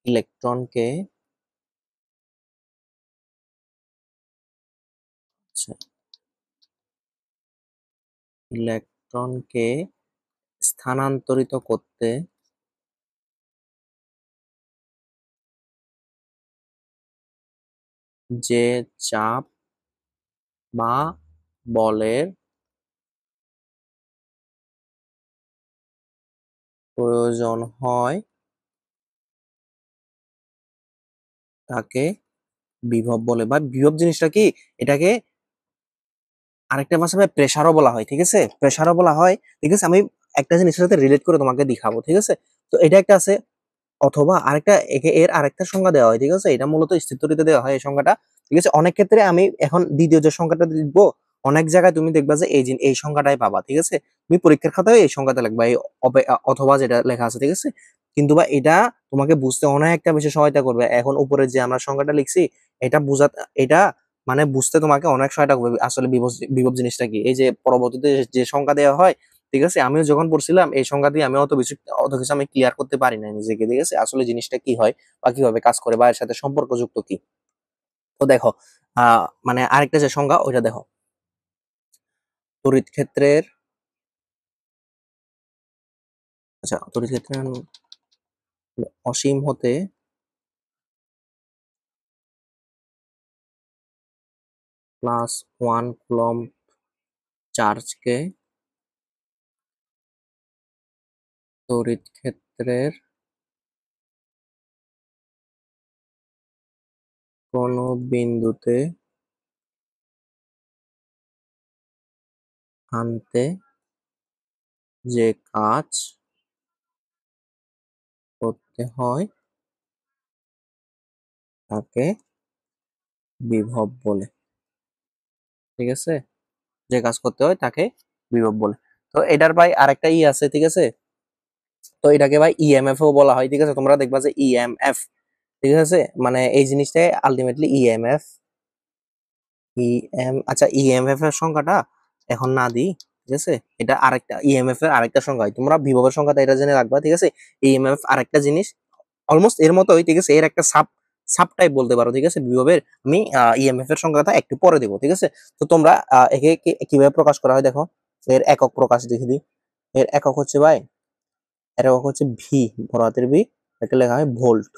ইলেকট্রনকে, আচ্ছা, ইলেকট্রনকে স্থানান্তরিত করতে যে চাপ বা বলের প্রয়োজন হয় তাকে বিভব বলে। বা বিভব জিনিসটা কি, এটাকে আরেকটা ভাষায় প্রেসারও বলা হয়, ঠিক আছে, প্রেসারও বলা হয়, ঠিক আছে। আমি একটা জিনিসের সাথে রিলেট করে তোমাকে দেখাবো, ঠিক আছে। তো এটা একটা আছে, অথবা আরেকটা এর আরেকটা সংজ্ঞা দেওয়া হয়, ঠিক আছে। এটা মূলত স্থিরতরিতে দেওয়া হয় এই সংজ্ঞাটা, ঠিক আছে। অনেক ক্ষেত্রে আমি এখন দ্বিতীয় যে সংজ্ঞাটা লিখবো, অনেক জায়গায় তুমি দেখবা যে এই সংজ্ঞাটাই পাবা, ঠিক আছে। তুমি পরীক্ষার খাতায় এই সংজ্ঞাটা লিখবা, এই অথবা যেটা লেখা আছে, ঠিক আছে। কিন্তু বা এটা তোমাকে বুঝতে অনেকটা বেশি সহায়তা করবে। এখন উপরে যে আমরা সংজ্ঞাটা লিখছি, এটা বুঝা, এটা মানে বুঝতে তোমাকে অনেক সহায়তা করবে আসলে বিভব বিভব জিনিসটা কি। এই যে পরবর্তীতে যে সংজ্ঞা দেওয়া হয়, ঠিক আছে, আমিও যখন পড়ছিলাম এই সংজ্ঞা দিয়ে আমি অত কিছু আমি ক্লিয়ার করতে পারি না নিজেকে, ঠিক আছে, আসলে জিনিসটা কি হয় বা কিভাবে কাজ করে বা এর সাথে সম্পর্কযুক্ত কি। তো দেখো, মানে আরেকটা যে সংজ্ঞা ওইটা দেখো, তড়িৎ ক্ষেত্রের, আচ্ছা, তড়িৎ ক্ষেত্রের অসীম হতে +1 কুলম্ব চার্জকে তড়িৎ ক্ষেত্রের কোন বিন্দুতে আনতে যে কাজ করতে হয় তাকে বিভব বলে, ঠিক আছে। যে কাজ করতে হয় তাকে বিভব বলে। তো এটার ভাই আরেকটা আছে, ঠিক আছে। তো এটাকে ভাই ইএমএফ ও বলা হয়, ঠিক আছে। তোমরা দেখবা যে ইএমএফ, ঠিক আছে, মানে এই জিনিসটা আলটিমেটলি ইএমএফ, আচ্ছা, ইএমএফ এর সংখ্যাটা এখন না দিই, ঠিক আছে। এটা আরেকটা ইএমএফ এর আরেকটা সংখ্যা হয়, তোমরা বিভবের সংখ্যাটা এটা জেনে রাখবা, ঠিক আছে। ইএমএফ আরেকটা জিনিস, অলমোস্ট এর মতোই, ঠিক আছে। এর একটা সাব সাব টাইপ বলতে পারো, ঠিক আছে, বিভবের। আমি ইএমএফ এর সংখ্যাটা একটু পরে দেবো, ঠিক আছে। তো তোমরা একে কিভাবে প্রকাশ করা হয় দেখো, এর একক প্রকাশ দেখে দিই। এর একক হচ্ছে ভাই, এর একক হচ্ছে ভি, বড় হাতের ভি, এটা লেখা হয় ভোল্ট,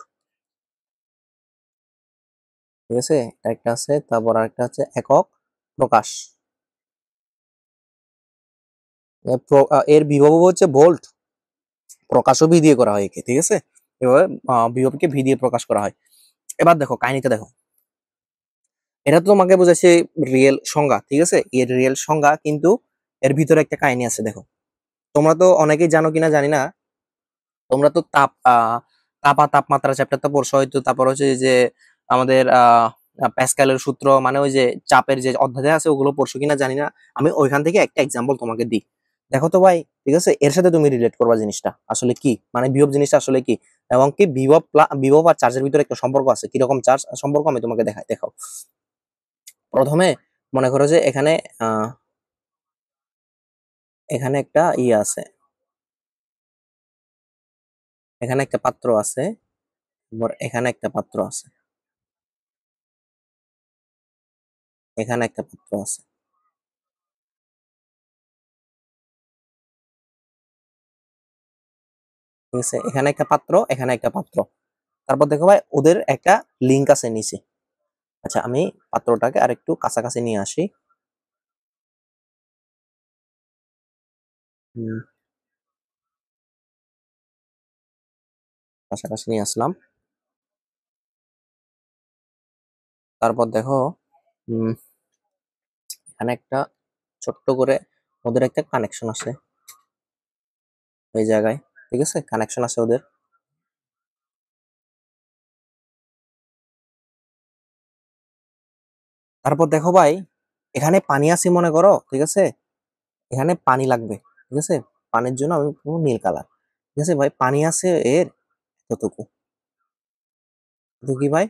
ঠিক আছে। একটা আছে, তারপর আরেকটা হচ্ছে একক প্রকাশ। এর বিভব হচ্ছে ভোল্ট, প্রকাশও ভি দিয়ে করা হয় একে, ঠিক আছে। এভাবে বিভবকে ভি দিয়ে প্রকাশ করা হয়। এবার দেখো কাহিনীটা দেখো, এটা তো তোমাকে বোঝাচ্ছে রিয়েল সংজ্ঞা, ঠিক আছে। এর রিয়েল সংজ্ঞা, কিন্তু এর ভিতরে একটা কাহিনী আছে দেখো। তোমরা তো অনেকেই জানো কিনা জানি না, তোমরা তো তাপমাত্রা চ্যাপ্টারটা পড়ছো হয়তো। তারপর হচ্ছে যে আমাদের প্যাসকেলের সূত্র, মানে ওই যে চাপের যে অধ্যায় আছে ওগুলো পড়ছো কিনা জানি না। আমি ওইখান থেকে একটা এক্সাম্পল তোমাকে দিই, দেখো তো ভাই, ঠিক আছে। এর সাথে তুমি রিলেট করবা জিনিসটা আসলে কি, মানে বিভব জিনিসটা আসলে কি। এবং কি বিভব আর চার্জের ভিতরে একটা সম্পর্ক আছে। কিরকম চার্জ সম্পর্ক আমি তোমাকে দেখাই, দেখো। প্রথমে মনে করো যে এখানে এখানে একটা ইয়ে আছে, এখানে একটা পাত্র আছে, এখানে একটা পাত্র আছে, এখানে একটা পাত্র আছে, ঠিক আছে, এখানে একটা পাত্র, এখানে একটা পাত্র। তারপর দেখো ভাই ওদের একটা লিঙ্ক আছে নিচে। আচ্ছা আমি পাত্রটাকে আরেকটু কাছাকাছি নিয়ে আসি। কাছাকাছি নিয়ে আসলাম। তারপর দেখো এখানে একটা ছোট্ট করে ওদের একটা কানেকশন আছে এই জায়গায়, ঠিক আছে, কানেকশন আছে ওদের। তারপর দেখো ভাই এখানে পানি আছে মনে করো, ঠিক আছে, এখানে পানি লাগবে, ঠিক আছে, পানির জন্য আমি নীল কালার, ঠিক আছে ভাই, পানি আছে এর এতটুকু, এতটুকু কি ভাই,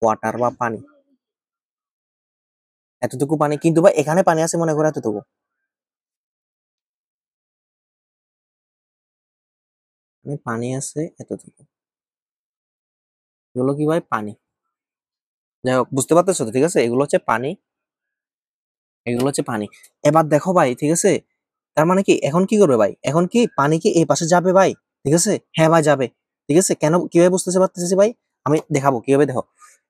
ওয়াটার বা পানি, এতটুকু পানি, কিন্তু ভাই এখানে পানি আছে মনে করো এতটুকু, পানি আছে এতটুকু, এগুলো কি ভাই পানি। যাই হোক বুঝতে পারতেছো তো, ঠিক আছে, এগুলো হচ্ছে পানি, এগুলো হচ্ছে পানি। এবার দেখো ভাই, ঠিক আছে, তার মানে কি এখন কি করবে ভাই, এখন কি পানি কি এই পাশে যাবে ভাই, ঠিক আছে, হ্যাঁ ভাই যাবে, ঠিক আছে, কেন কিভাবে বুঝতেছে পারতেছি ভাই, আমি দেখাবো কিভাবে, দেখো।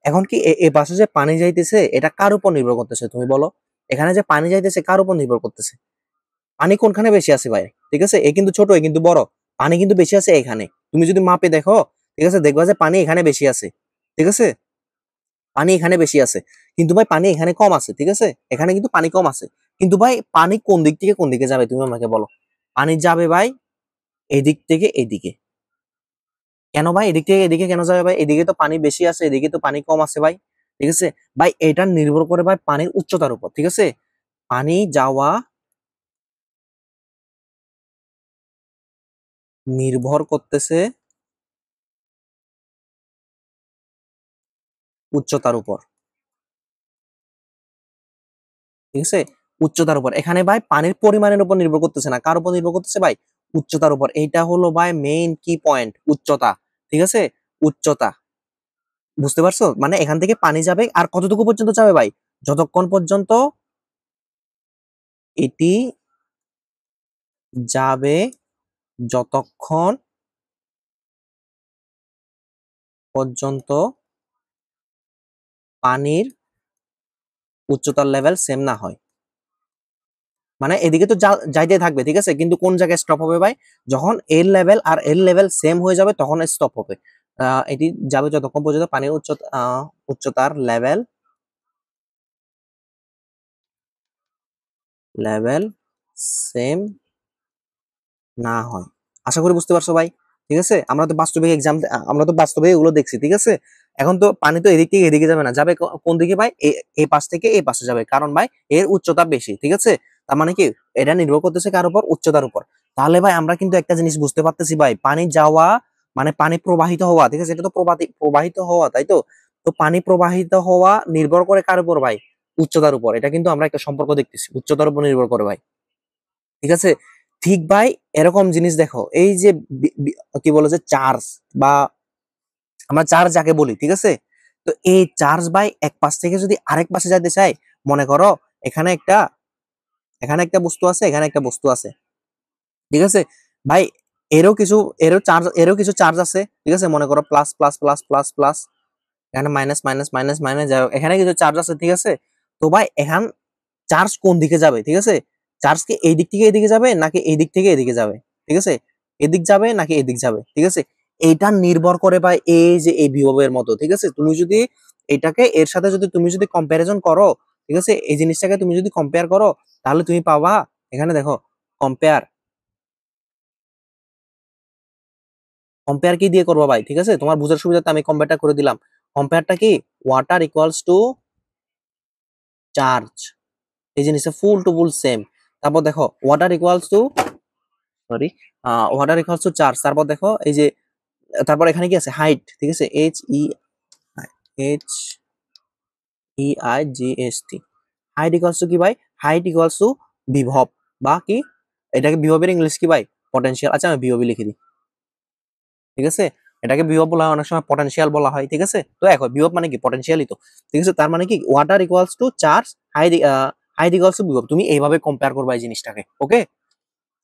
এখন কি এই পাশে যে পানি যাইতেছে এটা কার উপর নির্ভর করতেছে তুমি বলো, এখানে যে পানি যাইতেছে কার উপর নির্ভর করতেছে, পানি কোনখানে বেশি আছে ভাই, ঠিক আছে, এ কিন্তু ছোট এ কিন্তু বড়, পানি কিন্তু বেশি আছে এখানে, তুমি যদি মাপে দেখো, ঠিক আছে, দেখবা যে পানি এখানে বেশি আছে, ঠিক আছে, পানি এখানে বেশি আছে, কিন্তু ভাই পানি এখানে কম আছে, ঠিক আছে, এখানে কিন্তু পানি কম আছে, কিন্তু ভাই পানি কোন দিক থেকে কোন দিকে যাবে তুমি আমাকে বলো, পানি যাবে ভাই এদিক থেকে এদিকে, কেন ভাই এদিক থেকে এদিকে কেন যাবে ভাই, এদিকে তো পানি বেশি আছে এদিকে তো পানি কম আছে ভাই, ঠিক আছে, ভাই এটা নির্ভর করে ভাই পানির উচ্চতার উপর, ঠিক আছে, পানি যাওয়া নির্ভর করতেছে উচ্চতার উপর, ঠিক আছে, উচ্চতার উপর, এখানে ভাই পানির পরিমাণের উপর নির্ভর করতেছে না, কার উপর নির্ভর করতেছে ভাই, উচ্চতার উপর, এইটা হলো ভাই মেইন কি পয়েন্ট, উচ্চতা, ঠিক আছে, উচ্চতা, বুঝতে পারছো, মানে এখান থেকে পানি যাবে আর কতটুকু পর্যন্ত যাবে ভাই, যতক্ষণ পর্যন্ত এটি যাবে, যতক্ষণ পর্যন্ত পানির উচ্চতার লেভেল সেম না হয়, মানে এদিকে তো যাইতে থাকবে, ঠিক আছে, কিন্তু কোন জায়গায় স্টপ হবে ভাই, যখন এর লেভেল আর এর লেভেল সেম হয়ে যাবে তখন স্টপ হবে, এটি যাবে যতক্ষণ পর্যন্ত পানির উচ্চতার লেভেল লেভেল সেম না হয়। আশা করি বুঝতে পারছো ভাই, ঠিক আছে, আমরা তো বাস্তবে এগুলো দেখছি, ঠিক আছে, এখন তো পানি তো এদিক থেকে এদিকে যাবে না, যাবে কোন দিকে ভাই, এই পাশ থেকে এই পাশে যাবে, কারণ ভাই এর উচ্চতা বেশি, ঠিক আছে, তার মানে কি এটা নির্ভর করতেছে কার উপর, উচ্চতার উপর। তাহলে ভাই আমরা কিন্তু একটা জিনিস বুঝতে পারতেছি ভাই, পানি যাওয়া মানে পানি প্রবাহিত হওয়া, ঠিক আছে, এটা তো প্রবাহিত হওয়া, তাই তো, তো পানি প্রবাহিত হওয়া নির্ভর করে কার উপর ভাই, উচ্চতার উপর, এটা কিন্তু আমরা একটা সম্পর্ক দেখতেছি, উচ্চতার উপর নির্ভর করে ভাই, ঠিক আছে, ঠিক ভাই এরকম জিনিস দেখো, এই যে কি বলে যে চার্জ বা আমরা চার্জ যাকে বলি, ঠিক আছে, তো এই চার্জ ভাই এক পাশ থেকে যদি আরেক পাশে যেতে চাই, মনে করো এখানে একটা এখানে একটা বস্তু আছে, এখানে একটা বস্তু আছে, ঠিক আছে, ভাই এরও কিছু এরও কিছু চার্জ আছে, ঠিক আছে, মনে করো plus plus plus plus plus, এখানে মাইনাস মাইনাস মাইনাস মাইনাস, যাই হোক এখানে কিছু চার্জ আছে, ঠিক আছে, তো ভাই এখান চার্জ কোন দিকে যাবে, ঠিক আছে, চার্জ কি এই দিক থেকে এদিকে যাবে নাকি এই দিক থেকে এদিকে যাবে, ঠিক আছে, এদিক যাবে নাকি এদিক যাবে, ঠিক আছে, এইটা নির্ভর করে ভাই এই যে এই বিভবের মতো, ঠিক আছে, তুমি যদি এটাকে এর সাথে যদি তুমি যদি কম্পারিজন করো, ঠিক আছে, এই জিনিসটাকে তুমি যদি কম্পেয়ার করো, তাহলে তুমি পাবা, এখানে দেখো, কম্পেয়ার, কম্পেয়ার কি দিয়ে করবো ভাই, ঠিক আছে, তোমার বুঝার সুবিধাতে আমি কম্পেয়ারটা করে দিলাম, কম্পেয়ারটা কি, ওয়াটার ইকুয়ালস টু চার্জ, এই জিনিসটা ফুল টু ফুল সেম, তারপর দেখো water equals to, sorry, water equals to charge, তারপর দেখো এই যে তারপর এখানে কি আছে হাইট, ঠিক আছে, HEIGST, হাইট ইকুয়ালস টু কি ভাই, হাইট ইকুয়ালস টু বিভব বা কি, এটাকে বিভবের ইংলিশ কি ভাই, পটেনশিয়াল। আচ্ছা আমি বিভবই লিখে দিই, ঠিক আছে, এটাকে বিভব বলা হয়, অনেক সময় পটেনশিয়াল বলা হয়, ঠিক আছে। তো এখন বিভব মানে কি, পটেনশিয়ালই তো, ঠিক আছে। তার মানে কি water equals to charge, height height equals to বিভব, তুমি এইভাবে কম্পেয়ার করবা এই জিনিসটাকে, ওকে।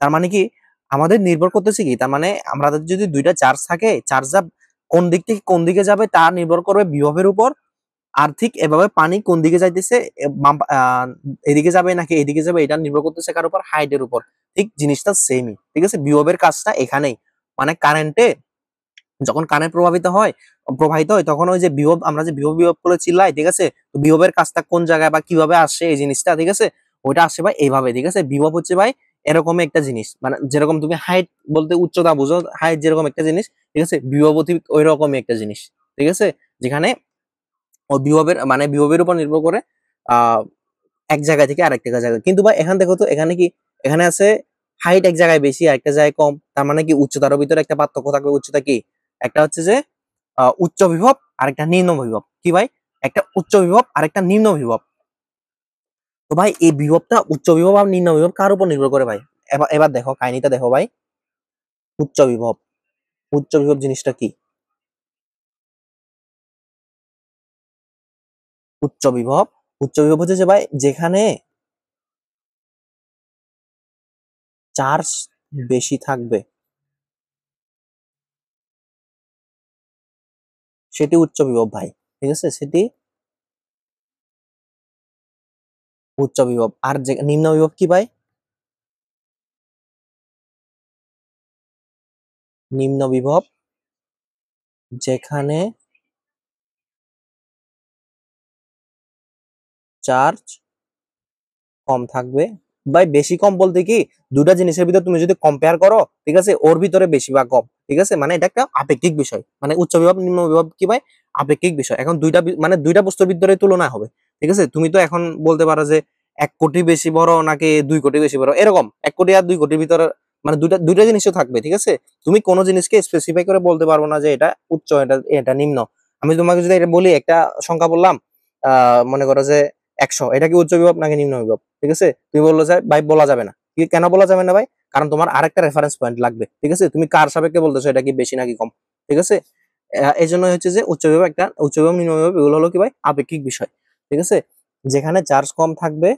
তার মানে কি আমাদের নির্ভর করতেছে কি, তার মানে আমাদের যদি দুইটা চার্জ থাকে, চার্জটা কোন দিক থেকে কোন দিকে যাবে তা নির্ভর করবে বিভবের উপর। আর ঠিক এভাবে পানি কোন দিকে যাইতেছে, এদিকে যাবে নাকি এদিকে যাবে, এটা নির্ভর করতেছে কার উপর, হাইটের উপর। ঠিক জিনিসটা সেমই, ঠিক আছে, বিভবের কাজটা এখানেই, মানে কারেন্টে যখন কারেন্ট প্রবাহিত হয় তখন ওই যে বিভব, আমরা যে বিভব বিভব করে চিল্লাই, ঠিক আছে, তো বিভবের কাজটা কোন জায়গায় বা কিভাবে আসে এই জিনিসটা, ঠিক আছে, ওইটা আসে ভাই এইভাবে, ঠিক আছে। বিভব হচ্ছে ভাই এরকম একটা জিনিস, মানে যেরকম তুমি হাইট বলতে উচ্চতা বুঝো, হাইট যেরকম একটা জিনিস, ঠিক আছে, বিভব ওই রকমই একটা জিনিস, ঠিক আছে, যেখানে ও বিভবের মানে বিভবের উপর নির্ভর করে আহ এক জায়গা থেকে আরেক জায়গায়। কিন্তু ভাই এখানে দেখো তো, এখানে কি, এখানে আছে হাইট এক জায়গায় বেশি আর একটা জায়গায় কম, তার মানে কি উচ্চতার ভিতরে একটা পার্থক্য থাকবে। উচ্চতা কি, একটা হচ্ছে যে উচ্চ বিভব আর একটা নিম্ন বিভব, কি ভাই, একটা উচ্চ বিভব আর একটা নিম্ন বিভব। তো ভাই এই বিভবটা উচ্চ বিভব আর নিম্ন বিভব কার উপর নির্ভর করে ভাই, এবার এবার দেখো কাহিনীটা দেখো ভাই। উচ্চ বিভব, উচ্চ বিভব জিনিসটা কি, উচ্চ বিভব, উচ্চ বিভব হচ্ছে যে ভাই যেখানে চার্জ বেশি থাকবে সেটি উচ্চ বিভব ভাই, ঠিক আছে, সেটি উচ্চ বিভব। আর যে নিম্ন বিভব কি ভাই, নিম্ন বিভব যেখানে চার্জ কম থাকবে। ভাই বেশি কম বলতে কি, দুটা জিনিসের ভিতর তুমি যদি কম্পেয়ার করো, ঠিক আছে, ওর ভিতরে বেশি বা কম, ঠিক আছে, মানে এটা একটা আপেক্ষিক বিষয়, মানে উচ্চ বিভব নিম্ন বিভব কি ভাই, আপেক্ষিক বিষয়। এখন দুইটা মানে দুইটা বস্তুর ভিতরে তুলনা হবে, ঠিক আছে। তুমি তো এখন বলতে পারো যে 1 কোটি বেশি বড় নাকি 2 কোটি বেশি বড়, এরকম 1 কোটি আর 2 কোটির ভিতরে মানে দুইটা দুইটা জিনিসও থাকবে, ঠিক আছে। তুমি কোনো জিনিসকে স্পেসিফাই করে বলতে পারবো না যে এটা উচ্চ, এটা এটা নিম্ন। আমি তোমাকে যদি এটা বলি, একটা সংখ্যা বললাম, মনে করো যে 100, এটা কি উচ্চ বিভব নাকি নিম্ন বিভব, ঠিক আছে, তুমি বললো যে ভাই বলা যাবে না, কেন বলা যাবে না ভাই, কারণ তোমার আরেকটা রেফারেন্স পয়েন্ট লাগবে, ঠিক আছে, তুমি কার সাপেক্ষে বলতেছো এটা কি বেশি নাকি কম, ঠিক আছে। এই জন্য হচ্ছে যে উচ্চ বিভব একটা, উচ্চ বিভব নিম্ন বিভব এগুলো হলো কি ভাই আপেক্ষিক বিষয়, ঠিক আছে। যেখানে চার্জ কম থাকবে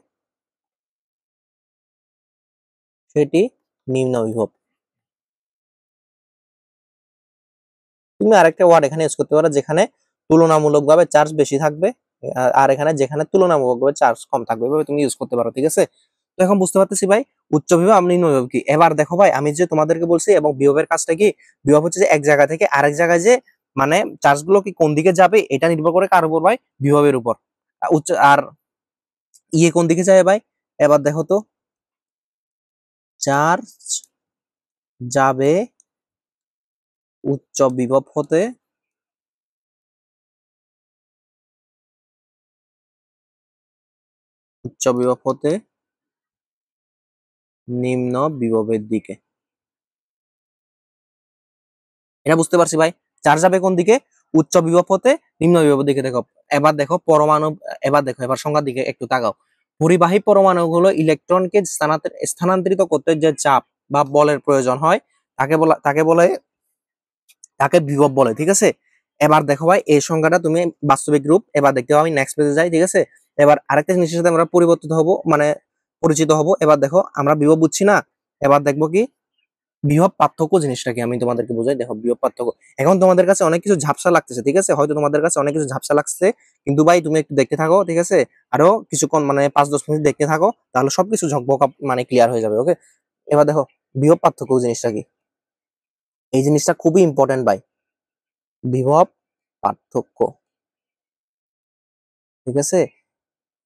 সেটি নিম্ন বিভব। তুমি আরেকটা ওয়ার্ড এখানে ইউজ করতে পারো, যেখানে তুলনামূলকভাবে চার্জ বেশি থাকবে, আর এখানে যেখানে তুলনামূলকভাবে চার্জ কম থাকবে, এভাবে তুমি ইউজ করতে পারো, ঠিক আছে। তো এখন বুঝতে পারতেছি ভাই উচ্চ বিভব আর নিম্ন বিভব কি। এবার দেখো ভাই আমি যে তোমাদেরকে বলছি, এবং বিভবের কাজটা কি, বিভব হচ্ছে যে এক জায়গা থেকে আরেক জায়গায় যে মানে চার্জ গুলো কি কোন দিকে যাবে এটা নির্ভর করে কার উপর ভাই, বিভবের উপর। উচ্চ আর ইয়ে কোন দিকে যাবে ভাই, এবার দেখো তো, চার্জ যাবে উচ্চ বিভব হতে উচ্চ বিভব হতে নিম্ন বিভবের দিকে। এটা বুঝতে পারছি ভাই, চার্জ যাবে কোন দিকে, উচ্চ বিভব হতে নিম্ন বিভবের দিকে। দেখো এবার দেখো পরমাণু, এবার দেখো এবার সংখ্যার দিকে একটু তাকাও। পরিবাহী পরমাণুগুলো ইলেকট্রনকে স্থানান্তরিত করতে যে চাপ বা বলের প্রয়োজন হয় তাকে বিভব বলে, ঠিক আছে। এবার দেখো ভাই এই সংখ্যাটা তুমি বাস্তবিক রূপ এবার দেখতে পাবো, আমি নেক্সট পেজে যাই, ঠিক আছে। এবার আরেকটা জিনিসের সাথে আমরা পরিচিত হব। এবার দেখো আমরা বিভব বুঝছি না, এবার দেখবো কি বিভব পার্থক্য জিনিসটা কি, আমি তোমাদেরকে বোঝাই। দেখো বিভব পার্থক্য, এখন তোমাদের কাছে অনেক কিছু ঝাপসা লাগতেছে, ঠিক আছে, হয়তো তোমাদের কাছে অনেক কিছু ঝাপসা লাগছে, কিন্তু ভাই তুমি একটু দেখতে থাকো, ঠিক আছে, আরো কিছুক্ষণ মানে 5-10 মিনিট দেখতে থাকো, তাহলে সবকিছু ঝকঝকা মানে ক্লিয়ার হয়ে যাবে, ওকে। এবার দেখো বিভব পার্থক্য জিনিসটা কি, এই জিনিসটা খুবই ইম্পর্টেন্ট ভাই, বিভব পার্থক্য, ঠিক আছে।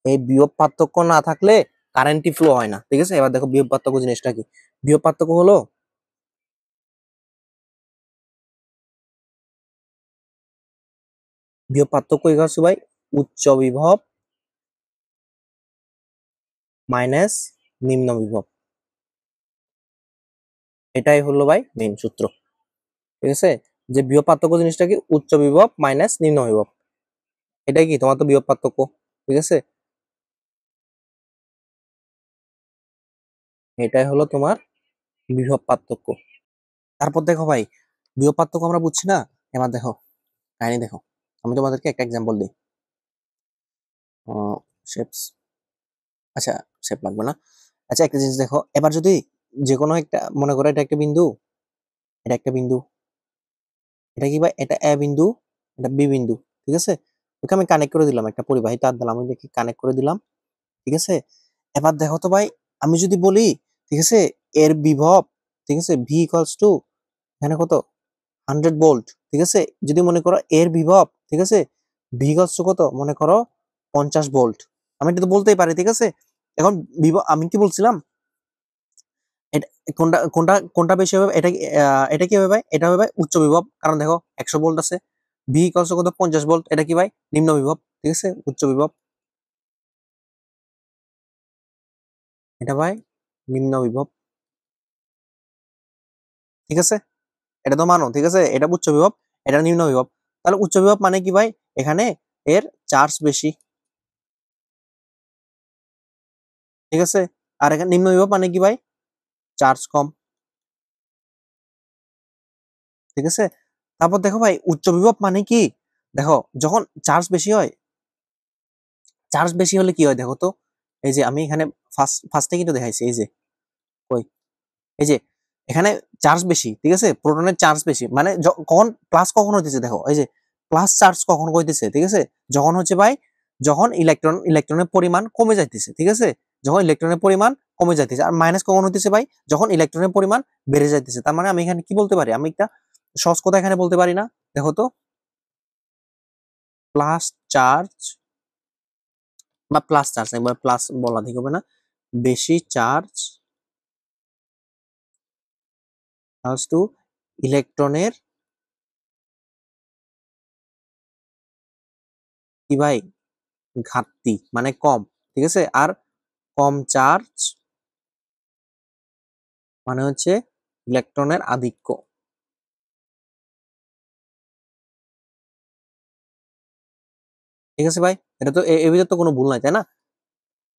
এই বিভব পার্থক্য না থাকলে কারেন্টই ফ্লো হয় না, ঠিক আছে। এবার দেখো বিভব পার্থক্য জিনিসটা কি, বিভব পার্থক্য হলো বিভব পার্থক্য ইকুয়ালস টু ভাই উচ্চ বিভব মাইনাস নিম্ন বিভব, এটাই হলো ভাই মেইন সূত্র, ঠিক আছে। যে বিভব পার্থক্য জিনিসটা কি, উচ্চ বিভব মাইনাস নিম্ন বিভব, এটাই কি তোমার তো বিভব পার্থক্য, ঠিক আছে, এটাই হলো তোমার বিভব পার্থক্য। তারপর দেখো ভাই, বিভব পার্থক্য আমরা বুঝছি না, এবার দেখো কাহিনী দেখো, আমি তোমাদেরকে একটা এক্সাম্পল দিই। শেপস, আচ্ছা শেপ লাগবে না। আচ্ছা একটা জিনিস দেখো, এবার যদি যে কোনো একটা মনে করো এটা একটা বিন্দু, এটা একটা বিন্দু, এটা কি ভাই, এটা এ বিন্দু, এটা বি বিন্দু, ঠিক আছে, ওকে আমি কানেক্ট করে দিলাম, একটা পরিবাহী তার দিলাম, আমি দেখি কানেক্ট করে দিলাম, ঠিক আছে। এবার দেখো তো ভাই, আমি যদি বলি, ঠিক আছে, এর বিভব, ঠিক আছে, ভি ইকুয়ালস টু এখানে কত 100 ভোল্ট, ঠিক আছে, যদি মনে করো এর বিভব, ঠিক আছে, ভি ইকুয়ালস টু কত মনে করো 50 ভোল্ট, আমি এটা তো বলতেই পারি, ঠিক আছে। এখন বিভব আমি কি বলছিলাম, এটা কোনটা কোনটা কোনটা বেশি হবে, এটা কি হবে ভাই, এটা হবে ভাই উচ্চ বিভব, কারণ দেখো 100 ভোল্ট আছে, ভি ইকুয়ালস টু কত 50 ভোল্ট, এটা কি ভাই নিম্ন বিভব, ঠিক আছে, উচ্চ বিভব, এটা ভাই নিম্ন বিভব, ঠিক আছে, এটা তো মানো, ঠিক আছে, এটা উচ্চ বিভব, এটা নিম্ন বিভব, তাহলে উচ্চ বিভব মানে কি ভাই, এখানে এর চার্জ বেশি, ঠিক আছে, আর এখানে নিম্ন বিভব মানে কি ভাই, চার্জ কম, ঠিক আছে। তারপর দেখো ভাই উচ্চ বিভব মানে কি, দেখো যখন চার্জ বেশি হয়, চার্জ বেশি হলে কি হয় দেখো তো, এই যে আমি এখানে ফার্স্টে কিন্তু দেখাইছি, এই যে কই, এই যে এখানে চার্জ বেশি, ঠিক আছে, প্রোটনের চার্জ বেশি, মানে কখন প্লাস কখন হইতেছে দেখো, এই যে প্লাস চার্জ কখন হইতেছে, ঠিক আছে, যখন হচ্ছে ভাই, যখন ইলেকট্রনের পরিমাণ কমে যাইতেছে, ঠিক আছে, যখন ইলেকট্রনের পরিমাণ কমে যাইতেছে, আর মাইনাস কখন হইতেছে ভাই, যখন ইলেকট্রনের পরিমাণ বেড়ে যাইতেছে, তার মানে আমি এখানে কি বলতে পারি, আমি একটা সহজ কথা এখানে বলতে পারি না, দেখো তো, প্লাস চার্জ বা প্লাস চার্জ, একবার প্লাস বলা ঠিক হবে না, বেশি চার্জ টু ইলেকট্রনের কি ভাই ঘাটতি মানে কম, ঠিক আছে, আর কম চার্জ মানে হচ্ছে ইলেকট্রনের আধিক্য, ঠিক আছে ভাই, এটা তো এর ভিতরে তো কোনো ভুল নাই তাই না,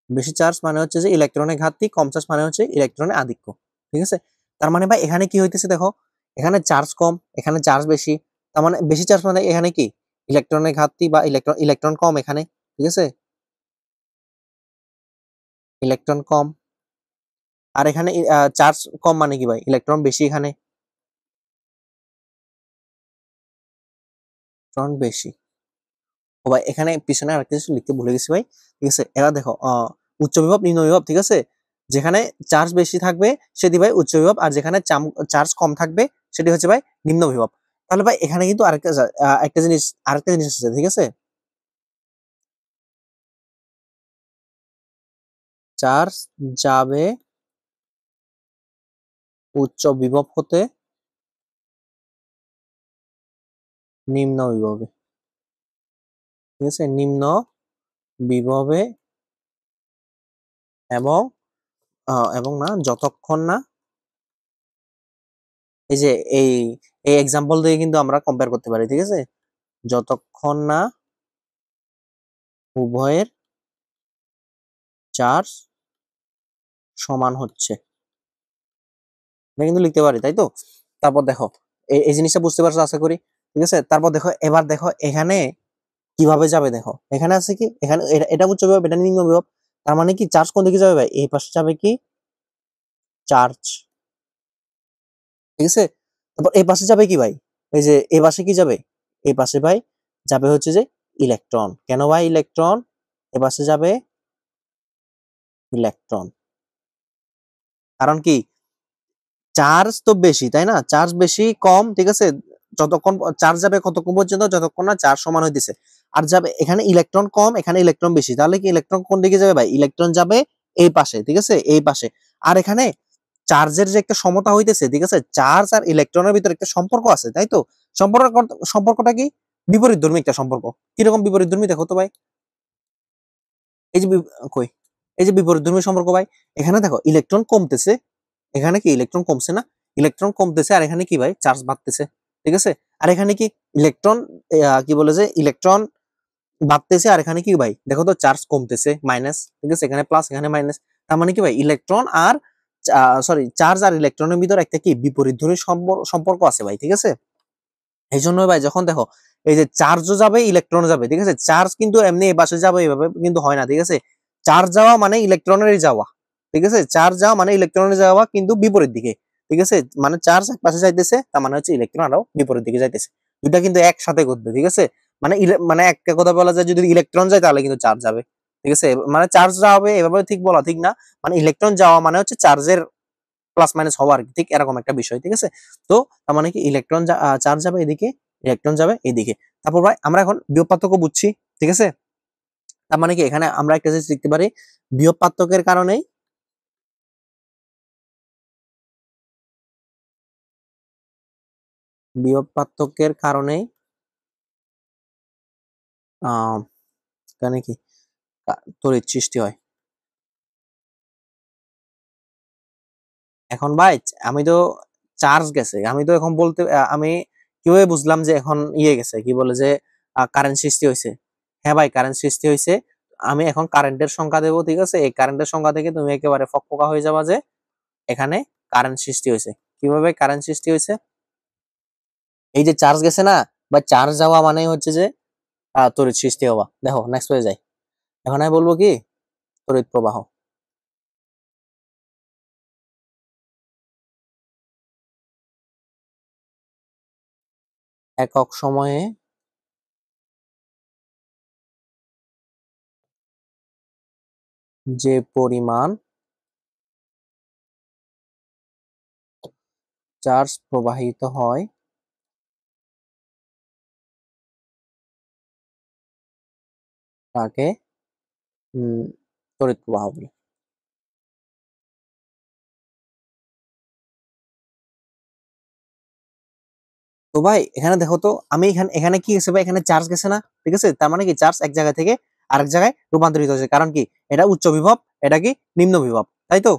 বেশি চার্জ মানে হচ্ছে যে ইলেকট্রনের ঘাটতি, কম চার্জ মানে হচ্ছে ইলেকট্রনের আধিক্য, ঠিক আছে। তার মানে ভাই এখানে কি হইতেছে দেখো, এখানে চার্জ কম, এখানে চার্জ বেশি, তার মানে বেশি চার্জ মানে এখানে কি ইলেকট্রনের ঘাটতি বা ইলেকট্রন কম এখানে, ঠিক আছে, ইলেকট্রন কম, আর এখানে চার্জ কম মানে কি ভাই ইলেকট্রন বেশি, এখানে ইলেকট্রন বেশি, ও ভাই এখানে পিছনে আরেকটা কিছু লিখতে ভুলে গেছি ভাই, ঠিক আছে, এরা দেখো উচ্চ বিভব নিম্ন বিভব, ঠিক আছে, যেখানে চার্জ বেশি থাকবে সেটি ভাই উচ্চ বিভব, আর যেখানে চার্জ কম থাকবে সেটি হচ্ছে ভাই নিম্ন বিভব। তাহলে ভাই এখানে কিন্তু আরেকটা জিনিস আছে, ঠিক আছে, চার্জ যাবে উচ্চ বিভব হতে নিম্ন বিভবে, ঠিক আছে, নিম্ন বিভবে, এবং এবং না যতক্ষণ না, এই যে এই এই এক্সাম্পল দিয়ে কিন্তু আমরা কম্পেয়ার করতে পারি, ঠিক আছে, যতক্ষণ না উভয়ের চার্জ সমান হচ্ছে, এটা কিন্তু লিখতে পারি, তাই তো। তারপর দেখো এই জিনিসটা বুঝতে পারছো আশা করি, ঠিক আছে। তারপর দেখো, এবার দেখো এখানে কিভাবে যাবে, দেখো এখানে আছে কি, এখানে এটা উচ্চ বিভব, এটা নিম্ন বিভব, তার মানে কি চার্জ কোন দিকে যাবে ভাই, এই পাশে যাবে কি চার্জ, ঠিক আছে। তারপর এই পাশে যাবে কি ভাই, এই যে এই পাশে কি যাবে, এই পাশে ভাই যাবে হচ্ছে যে ইলেকট্রন, কেন ভাই ইলেকট্রন, এ পাশে যাবে ইলেকট্রন, কারণ কি চার্জ তো বেশি তাই না, চার্জ বেশি কম, ঠিক আছে, যতক্ষণ চার্জ যাবে কতক্ষণ পর্যন্ত, যতক্ষণ না চার্জ সমান হইতেছে, আর যাবে এখানে ইলেকট্রন কম, এখানে ইলেকট্রন বেশি, তাহলে কি ইলেকট্রন কোন দিকে যাবে ভাই, ইলেকট্রন যাবে এই পাশে, ঠিক আছে, এই পাশে, আর এখানে চার্জের যে একটা সমতা হইতেছে, ঠিক আছে, চার্জ আর ইলেকট্রনের ভিতরে একটা সম্পর্ক আছে, তাই তো, সম্পর্কটা কি বিপরীতধর্মী একটা সম্পর্ক, কিরকম বিপরীতধর্মী দেখো তো ভাই, এই যে কই, এই যে বিপরীতধর্মী সম্পর্ক ভাই, এখানে দেখো ইলেকট্রন কমতেছে, এখানে কি ইলেকট্রন কমছে না, ইলেকট্রন কমতেছে, আর এখানে কি ভাই চার্জ বাড়তেছে, ঠিক আছে। আর এখানে কি ইলেকট্রন কি বলে যে ইলেকট্রন বাড়তেছে, আর এখানে কি ভাই দেখো তো চার্জ কমতেছে মাইনাস, ঠিক আছে, এখানে প্লাস এখানে মাইনাস। তার মানে কি ভাই ইলেকট্রন আর সরি চার্জ আর ইলেকট্রনের ভিতর একটা কি বিপরীত ধর্মী সম্পর্ক আছে ভাই, ঠিক আছে। এই জন্য ভাই যখন দেখো এই যে চার্জও যাবে ইলেকট্রন যাবে, ঠিক আছে, চার্জ কিন্তু এমনি এই পাশে যাবে এইভাবে কিন্তু হয় না, ঠিক আছে। চার্জ যাওয়া মানে ইলেকট্রনের যাওয়া, ঠিক আছে, চার্জ যাওয়া মানে ইলেকট্রনের যাওয়া কিন্তু বিপরীত দিকে, ঠিক আছে, মানে চার্জ এক পাশে যাইতেছে তার মানে হচ্ছে ইলেকট্রন আরো বিপরীত দিকে যাইতেছে, দুইটা কিন্তু একসাথে ঘটবে, ঠিক আছে। মানে মানে একটা কথা বলা যায় যদি ইলেকট্রন যায় তাহলে কিন্তু চার্জ যাবে, ঠিক আছে, মানে চার্জ যাবে এভাবে ঠিক বলা ঠিক না, মানে ইলেকট্রন যাওয়া মানে হচ্ছে চার্জের প্লাস মাইনাস হওয়া আর কি, ঠিক এরকম একটা বিষয়, ঠিক আছে। তো তার মানে কি ইলেকট্রন চার্জ যাবে এদিকে, ইলেকট্রন যাবে এদিকে। তারপর ভাই আমরা এখন বিভব পার্থক্য বুঝছি, ঠিক আছে। তার মানে কি এখানে আমরা একটা জিনিস লিখতে পারি, বিভব পার্থক্যের কারণেই বিভব পার্থক্যের কারণেই আহ এখানে কি তড়িৎ সৃষ্টি হয়। এখন ভাই আমি তো চার্জ গেছে, আমি তো এখন বলতে আমি কিভাবে বুঝলাম যে এখন ইয়ে গেছে কি বলে যে কারেন্ট সৃষ্টি হয়েছে। হ্যাঁ ভাই কারেন্ট সৃষ্টি হয়েছে, আমি এখন কারেন্টের সংখ্যা দেবো, ঠিক আছে, এই কারেন্টের সংখ্যা থেকে তুমি একেবারে ফকফকা হয়ে যাবা যে এখানে কারেন্ট সৃষ্টি হয়েছে। কিভাবে কারেন্ট সৃষ্টি হয়েছে, এই যে চার্জ গেছে না, বা চার্জ যাওয়া মানে হচ্ছে যে তড়িৎ সৃষ্টি হওয়া। দেখো নেক্সট হয়ে যায়, এখন আমি বলবো কি তড়িৎ প্রবাহ। একক সময়ে যে পরিমাণ চার্জ প্রবাহিত হয় তাকে তড়িৎ প্রবাহ বলে। তো ভাই এখানে দেখো তো আমি এখানে এখানে কি গেছে ভাই, এখানে চার্জ গেছে না, ঠিক আছে, তার মানে কি চার্জ এক জায়গা থেকে আরেক জায়গায় রূপান্তরিত হয়েছে, কারণ কি এটা উচ্চ বিভব, এটা কি নিম্ন বিভব, তাই তো।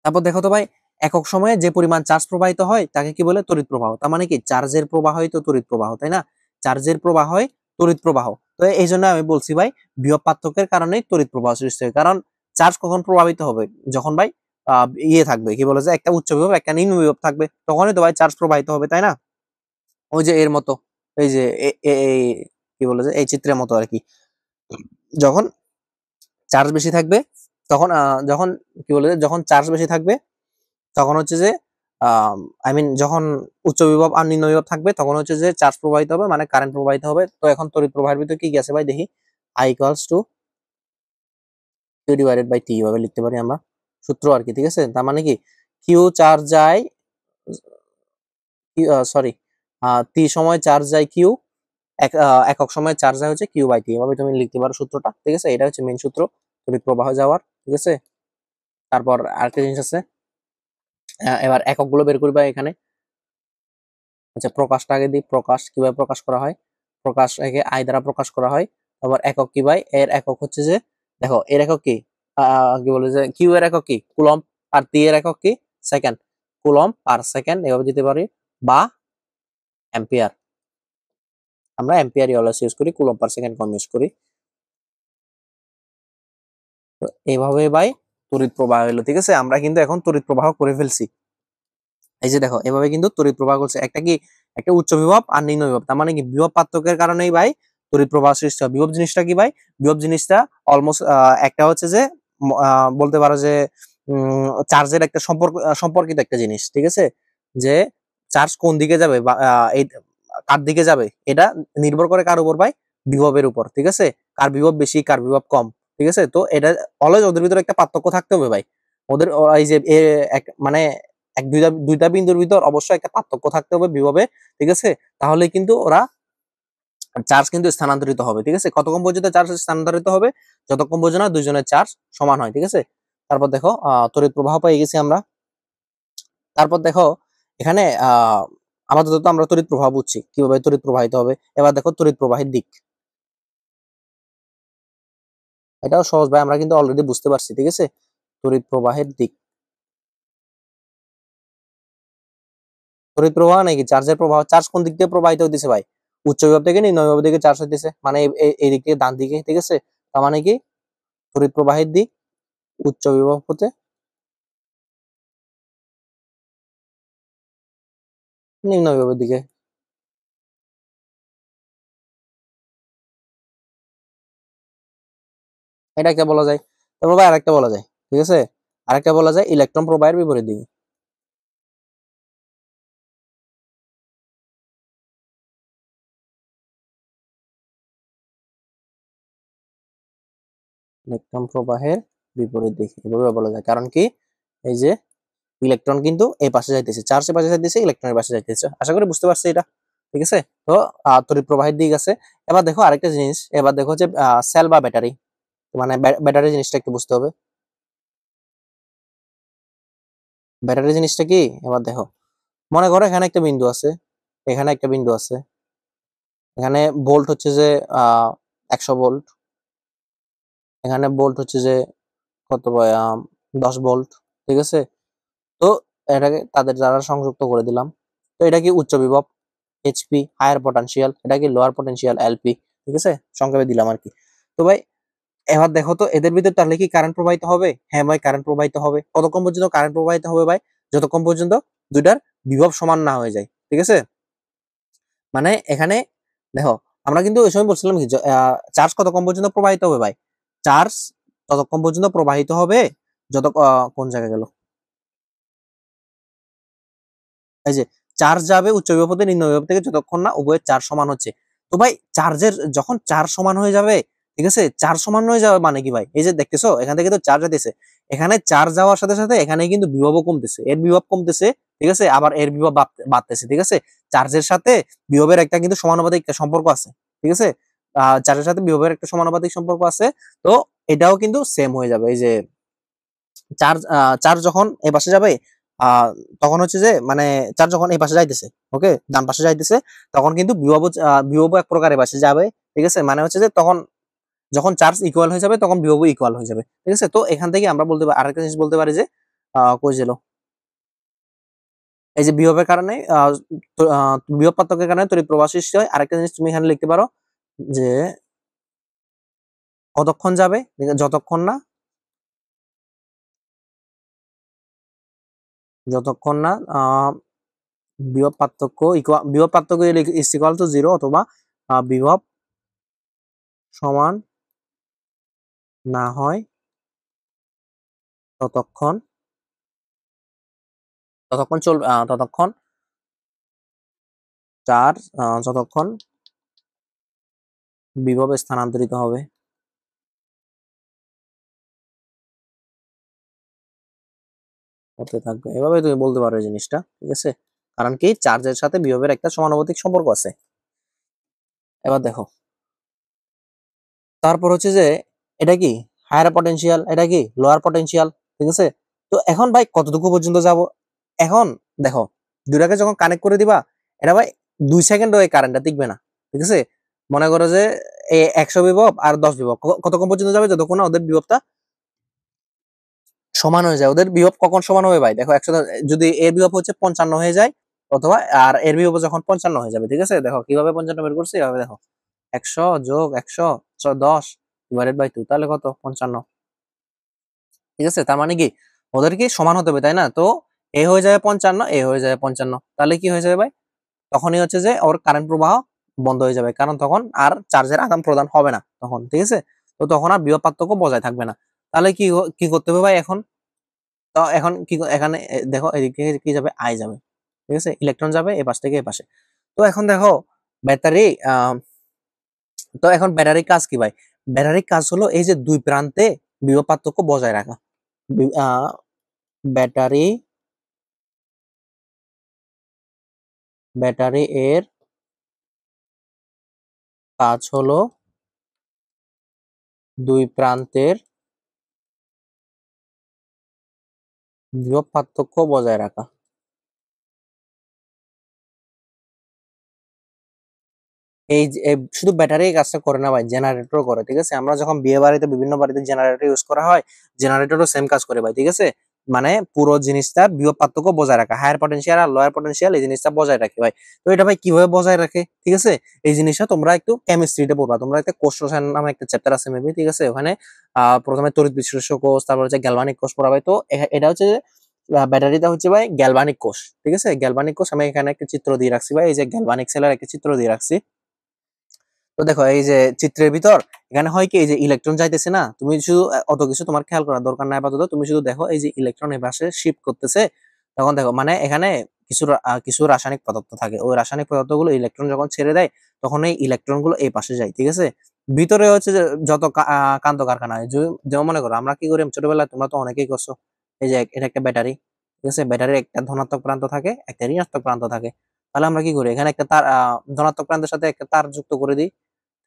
তারপর দেখো তো ভাই একক সময়ে যে পরিমাণ চার্জ প্রবাহিত হয় তাকে কি বলে তড়িৎ প্রবাহ। তার মানে কি চার্জের প্রবাহই তো তড়িৎ প্রবাহ, তাই না, চার্জের প্রবাহই তড়িৎ প্রবাহ। তো এই জন্য আমি বলছি ভাই বিভব পার্থক্যের কারণেই তড়িৎ প্রবাহ সৃষ্টি হয়, কারণ চার্জ কখন প্রভাবিত হবে, যখন ভাই ইয়ে থাকবে কি বলে যে একটা উচ্চ বিভব একটা নিম্ন বিভব থাকবে, তখনই তো ভাই চার্জ প্রবাহিত হবে, তাই না। ওই যে এর মতো, এই যে এই কি বলে যে এই চিত্রের মতো আর কি, যখন চার্জ বেশি থাকবে তখন যখন কি বলে যে যখন চার্জ বেশি থাকবে তখন হচ্ছে যে আই মিন যখন উচ্চ বিভব আর নিম্ন বিভব থাকবে তখন হচ্ছে যে চার্জ প্রবাহিত হবে মানে কারেন্ট প্রবাহিত হবে। তো এখন তড়িৎ প্রবাহের ভিতরে কি কি আছে ভাই দেখি, I equals to Q divided by T এভাবে লিখতে পারি আমরা, সূত্র আর কি, ঠিক আছে। তার মানে কি কিউ চার্জ যায় সরি টি সময় চার্জ যায় কিউ, একক সময় চার্জ যায় হচ্ছে কিউ বাই টি, এভাবে তুমি লিখতে পারো সূত্রটা, ঠিক আছে, এটা হচ্ছে মেইন সূত্র তড়িৎ প্রবাহ যাওয়ার, ঠিক আছে। তারপর আরেকটা জিনিস আছে, এবার একক গুলো বের করবা এখানে। আচ্ছা প্রকাশটা আগে দিই, প্রকাশ কিভাবে প্রকাশ করা হয়, প্রকাশ একে আই দ্বারা প্রকাশ করা হয়। তারপর একক কি ভাই, এর একক হচ্ছে যে দেখো এর একক কি কি বলে যে কিউ এর একক কি কুলম্ব, আর টি এর একক কি সেকেন্ড, কুলম্ব আর সেকেন্ড এভাবে দিতে পারি, বা অ্যাম্পিয়ার, আমরা অ্যাম্পিয়ারই অলওয়েজ ইউজ করি, কুলম্ব পার সেকেন্ড কম ইউজ করি। তো এইভাবে ভাই তড়িৎ প্রবাহ হলো, ঠিক আছে, আমরা কিন্তু এখন তড়িৎ প্রবাহ করে ফেলছি। এই যে দেখো এভাবে কিন্তু তড়িৎ প্রবাহ করছে, একটা কি একটা উচ্চ বিভব আর নিম্ন বিভব, তার মানে কি বিভব পার্থক্যের কারণেই ভাই তড়িৎ প্রবাহ সৃষ্টি হয়। বিভব জিনিসটা কি ভাই, বিভব জিনিসটা অলমোস্ট একটা হচ্ছে যে বলতে পারো যে চার্জের একটা সম্পর্কিত একটা জিনিস, ঠিক আছে, যে চার্জ কোন দিকে যাবে বা এই কার দিকে যাবে এটা নির্ভর করে কার উপর ভাই, বিভবের উপর, ঠিক আছে, কার বিভব বেশি কার বিভব কম, ঠিক আছে। তো এটা অলওয়েজ ওদের ভিতরে একটা পার্থক্য থাকতে হবে ভাই, ওদের এই যে মানে এক দুইটা দুইটা বিন্দুর ভিতর অবশ্যই একটা পার্থক্য থাকতে হবে বিভবে, ঠিক আছে, তাহলে কিন্তু ওরা চার্জ কিন্তু স্থানান্তরিত হবে, ঠিক আছে। কতক্ষণ পর্যন্ত চার্জ স্থানান্তরিত হবে, যতক্ষণ পর্যন্ত দুইজনের চার্জ সমান হয়, ঠিক আছে। তারপর দেখো তড়িৎ প্রবাহ পেয়ে গেছি আমরা। তারপর দেখো এখানে আমাদের তো আমরা তড়িৎ প্রবাহ বুঝছি কিভাবে তড়িৎ প্রবাহিত হবে, এবার দেখো তড়িৎ প্রবাহের দিক, এটাও সহজ ভাই, আমরা কিন্তু অলরেডি বুঝতে পারছি, ঠিক আছে। তড়িৎ প্রবাহের দিক তড়িৎ প্রবাহ নাকি চার্জের প্রবাহ? চার্জ কোন দিক দিয়ে প্রবাহিত হইতেছে ভাই? উচ্চ বিভব থেকে নিম্ন বিভব দিকে চার্জ হইতেছে, মানে এই দিক থেকে ডান দিকে, ঠিক আছে? তার মানে কি তড়িৎ প্রবাহের দিক উচ্চ বিভব হতে নিম্ন বিভবের দিকে। এটা একটা বলা যায়। তারপর ভাই আরেকটা বলা যায়, ঠিক আছে? আরেকটা বলা যায় ইলেকট্রন প্রবাহের বিপরীত দিকে। ইলেকট্রন প্রবাহের বিপরীত দিক এভাবে বলা যায়, কারণ কি এই যে ইলেকট্রন কিন্তু এই পাশে যাইতেছে, চার্জ এর পাশে যাইতেছে, ইলেকট্রনের পাশে যাইতেছে। আশা করি বুঝতে পারছি এটা, ঠিক আছে? তো তড়িৎ প্রবাহের দিক আছে। এবার দেখো আরেকটা জিনিস, এবার দেখো যে সেল বা ব্যাটারি, মানে ব্যাটারি জিনিসটা একটু বুঝতে হবে। ব্যাটারি জিনিসটা কি এবার দেখো, মনে করো এখানে একটা বিন্দু আছে, এখানে একটা বিন্দু আছে, এখানে ভোল্ট হচ্ছে যে 100 ভোল্ট, এখানে ভোল্ট হচ্ছে যে কত 10 ভোল্ট, ঠিক আছে? তো এটাকে তাদের দ্বারা সংযুক্ত করে দিলাম। তো এটা কি উচ্চ বিভব এইচপি, হায়ার পটেনশিয়াল, এটা কি লোয়ার পটেনশিয়াল এলপি, ঠিক আছে? সংক্ষেপে দিলাম আর কি। তো ভাই এবার দেখো তো এদের ভিতর তাহলে কি কারেন্ট প্রবাহিত হবে? হ্যাঁ ভাই কারেন্ট প্রবাহিত হবে। কতক্ষণ পর্যন্ত কারেন্ট প্রবাহিত হবে ভাই? যতক্ষণ পর্যন্ত দুইটার বিভব সমান না হয়ে যায়, ঠিক আছে? মানে এখানে দেখো আমরা কিন্তু ওই সময় বলছিলাম কি চার্জ কতক্ষণ পর্যন্ত প্রবাহিত হবে ভাই? চার্জ ততক্ষণ পর্যন্ত প্রবাহিত হবে যত কোন জায়গায় গেল, এই যে চার্জ যাবে উচ্চ বিভব হতে নিম্ন বিভব থেকে যতক্ষণ না উভয়ের চার্জ সমান হচ্ছে। তো ভাই চার্জের যখন চার্জ সমান হয়ে যাবে, ঠিক আছে? চার্জ সমান হয়ে যাবে মানে কি ভাই? এই যে দেখতেছো এখান থেকে তো চার্জ যাইতেছে, এখানে চার্জ যাওয়ার সাথে সাথে এখানে কিন্তু বিভবও কমতেছে, এর বিভব কমতেছে, ঠিক আছে? আবার এর বিভব বাড়তেছে, ঠিক আছে? চার্জের সাথে বিভবের একটা কিন্তু সমানুপাতিক সম্পর্ক আছে, ঠিক আছে? চার্জের সাথে বিভবের একটা সমানুপাতিক সম্পর্ক আছে। তো এটাও কিন্তু সেম হয়ে যাবে। এই যে চার্জ চার্জ যখন এই পাশে যাবে, আহ তখন হচ্ছে যে মানে চার্জ যখন এই পাশে যাইতেছে, ওকে, ডান পাশে যাইতেছে, তখন কিন্তু বিভব এক প্রকার এই পাশে যাবে, ঠিক আছে? মানে হচ্ছে যে তখন যখন চার্জ ইকুয়াল হয়ে যাবে তখন বিভব ইকুয়াল হয়ে যাবে, ঠিক আছে? তো এখান থেকে আমরা বলতে পারি আরেকটা জিনিস বলতে পারি যে কই গেল, এই যে বিভবের কারণে বিভব পার্থক্যের কারণে তড়িৎ প্রবাহ সৃষ্টি হয়। আরেকটা জিনিস তুমি এখানে লিখতে পারো যে কতক্ষণ যাবে, যতক্ষণ না যতক্ষণ না বিভব পার্থক্য ইজ ইকুয়াল টু 0, অথবা বিভব সমান না হয় ততক্ষণ ততক্ষণ চলবে, ততক্ষণ চার্জ যতক্ষণ বিভব স্থানান্তরিত হবে। হতে থাকবে এভাবে তুমি বলতে পারো এই জিনিসটা, ঠিক আছে? কারণ কি চার্জের সাথে বিভবের একটা সমানুপাতিক সম্পর্ক আছে। এবার দেখো তারপর হচ্ছে যে এটা কি হায়ার পটেনশিয়াল, এটা কি লোয়ার পটেনশিয়াল, ঠিক আছে? তো এখন ভাই কতটুকু পর্যন্ত যাব? এখন দেখো দুটাকে যখন কানেক্ট করে দিবা, এটা ভাই 2 সেকেন্ড ওই কারেন্টটা টিকবে না, ঠিক আছে? মনে করো যে 100 বিভব আর 10 বিভব কতক্ষণ পর্যন্ত যাবে? যতক্ষণ না ওদের বিভবটা সমান হয়ে যায়। ওদের বিভব কখন সমান হবে ভাই? দেখো 100 যদি এর বিভব হচ্ছে 55 হয়ে যায়, অথবা আর এর বিভব যখন 55 হয়ে যাবে, ঠিক আছে? দেখো কিভাবে 55 বের করছি, এভাবে দেখো 100 যোগ 100 10 ডিভাইডেড বাই 2, তাহলে কত 55, ঠিক আছে? তার মানে কি ওদের কি সমান হতে হবে, তাই না? তো এ হয়ে যাবে 55, এ হয়ে যাবে 55, তাহলে কি হয়ে যাবে ভাই? তখনই হচ্ছে যে ওর কারেন্ট প্রবাহ বন্ধ হয়ে যাবে, কারণ তখন আর চার্জের আদান প্রদান হবে না তখন, ঠিক আছে? তো তখন আর বিভব পার্থক্য বজায় থাকবে না। তাহলে কি করতে হবে ভাই এখন? তো এখন কি এখানে দেখো এদিক থেকে কি যাবে, আই যাবে, ঠিক আছে? ইলেকট্রন যাবে এ পাশ থেকে এ পাশে। তো এখন দেখো ব্যাটারি তো এখন ব্যাটারির কাজ কি ভাই? ব্যাটারির কাজ হলো এই যে দুই প্রান্তে বিভব পার্থক্য বজায় রাখা। ব্যাটারি ব্যাটারি এর কাজ হলো দুই প্রান্তের বিভব পার্থক্য বজায় রাখা। শুধু ব্যাটারি কাজটা করে না ভাই, জেনারেটর করে, ঠিক আছে? আমরা যখন বিয়ে বাড়িতে বিভিন্ন বাড়িতে জেনারেটর ইউজ করা হয়, জেনারেটরও সেম কাজ করে ভাই, ঠিক আছে? মানে পুরো জিনিসটা বিভব পার্থক্য বজায় রাখা, হায়ার পটেনশিয়াল আর লোয়ার পটেনশিয়াল এই জিনিসটা বজায় রাখে ভাই। তো এটা ভাই কিভাবে বজায় রাখে, ঠিক আছে, এই জিনিসটা তোমরা একটু কেমিস্ট্রিতে পড়বা, তোমরা একটা কোষ রসায়ন নামে একটা চ্যাপ্টার আছে মেবি, ঠিক আছে, ওখানে প্রথমে তড়িৎ বিশ্লেষ্য কোষ, তারপর হচ্ছে গ্যালভানিক কোষ পড়াবে। তো এটা হচ্ছে ব্যাটারিটা হচ্ছে ভাই গ্যালভানিক কোষ, ঠিক আছে, গ্যালভানিক কোষ। আমি এখানে একটা চিত্র দিয়ে রাখছি ভাই, এই যে গ্যালভানিক সেলের একটা চিত্র দিয়ে রাখছি। তো দেখো এই যে চিত্রের ভিতর এখানে হয় কি, এই যে ইলেকট্রন যাইতেছে না, তুমি শুধু অত কিছু তোমার খেয়াল করার দরকার নাই আপাতত, তুমি শুধু দেখো এই যে ইলেকট্রন এই পাশে শিফট করতেছে, তখন দেখো মানে এখানে কিছু রাসায়নিক পদার্থ থাকে, ওই রাসায়নিক পদার্থগুলো ইলেকট্রন যখন ছেড়ে দেয় তখন এই ইলেকট্রন গুলো এই পাশে যায়, ঠিক আছে। ভিতরে হচ্ছে যে যত কান্ত কারখানা, যেমন মনে করো আমরা কি করি ছোটবেলায়, তোমরা তো অনেকেই করছো, এই যে এটা একটা ব্যাটারি, ঠিক আছে, ব্যাটারির একটা ধনাত্মক প্রান্ত থাকে, একটা ঋণাত্মক প্রান্ত থাকে। তাহলে আমরা কি করি, এখানে একটা তার ধনাত্মক প্রান্তের সাথে একটা তার যুক্ত করে দিই,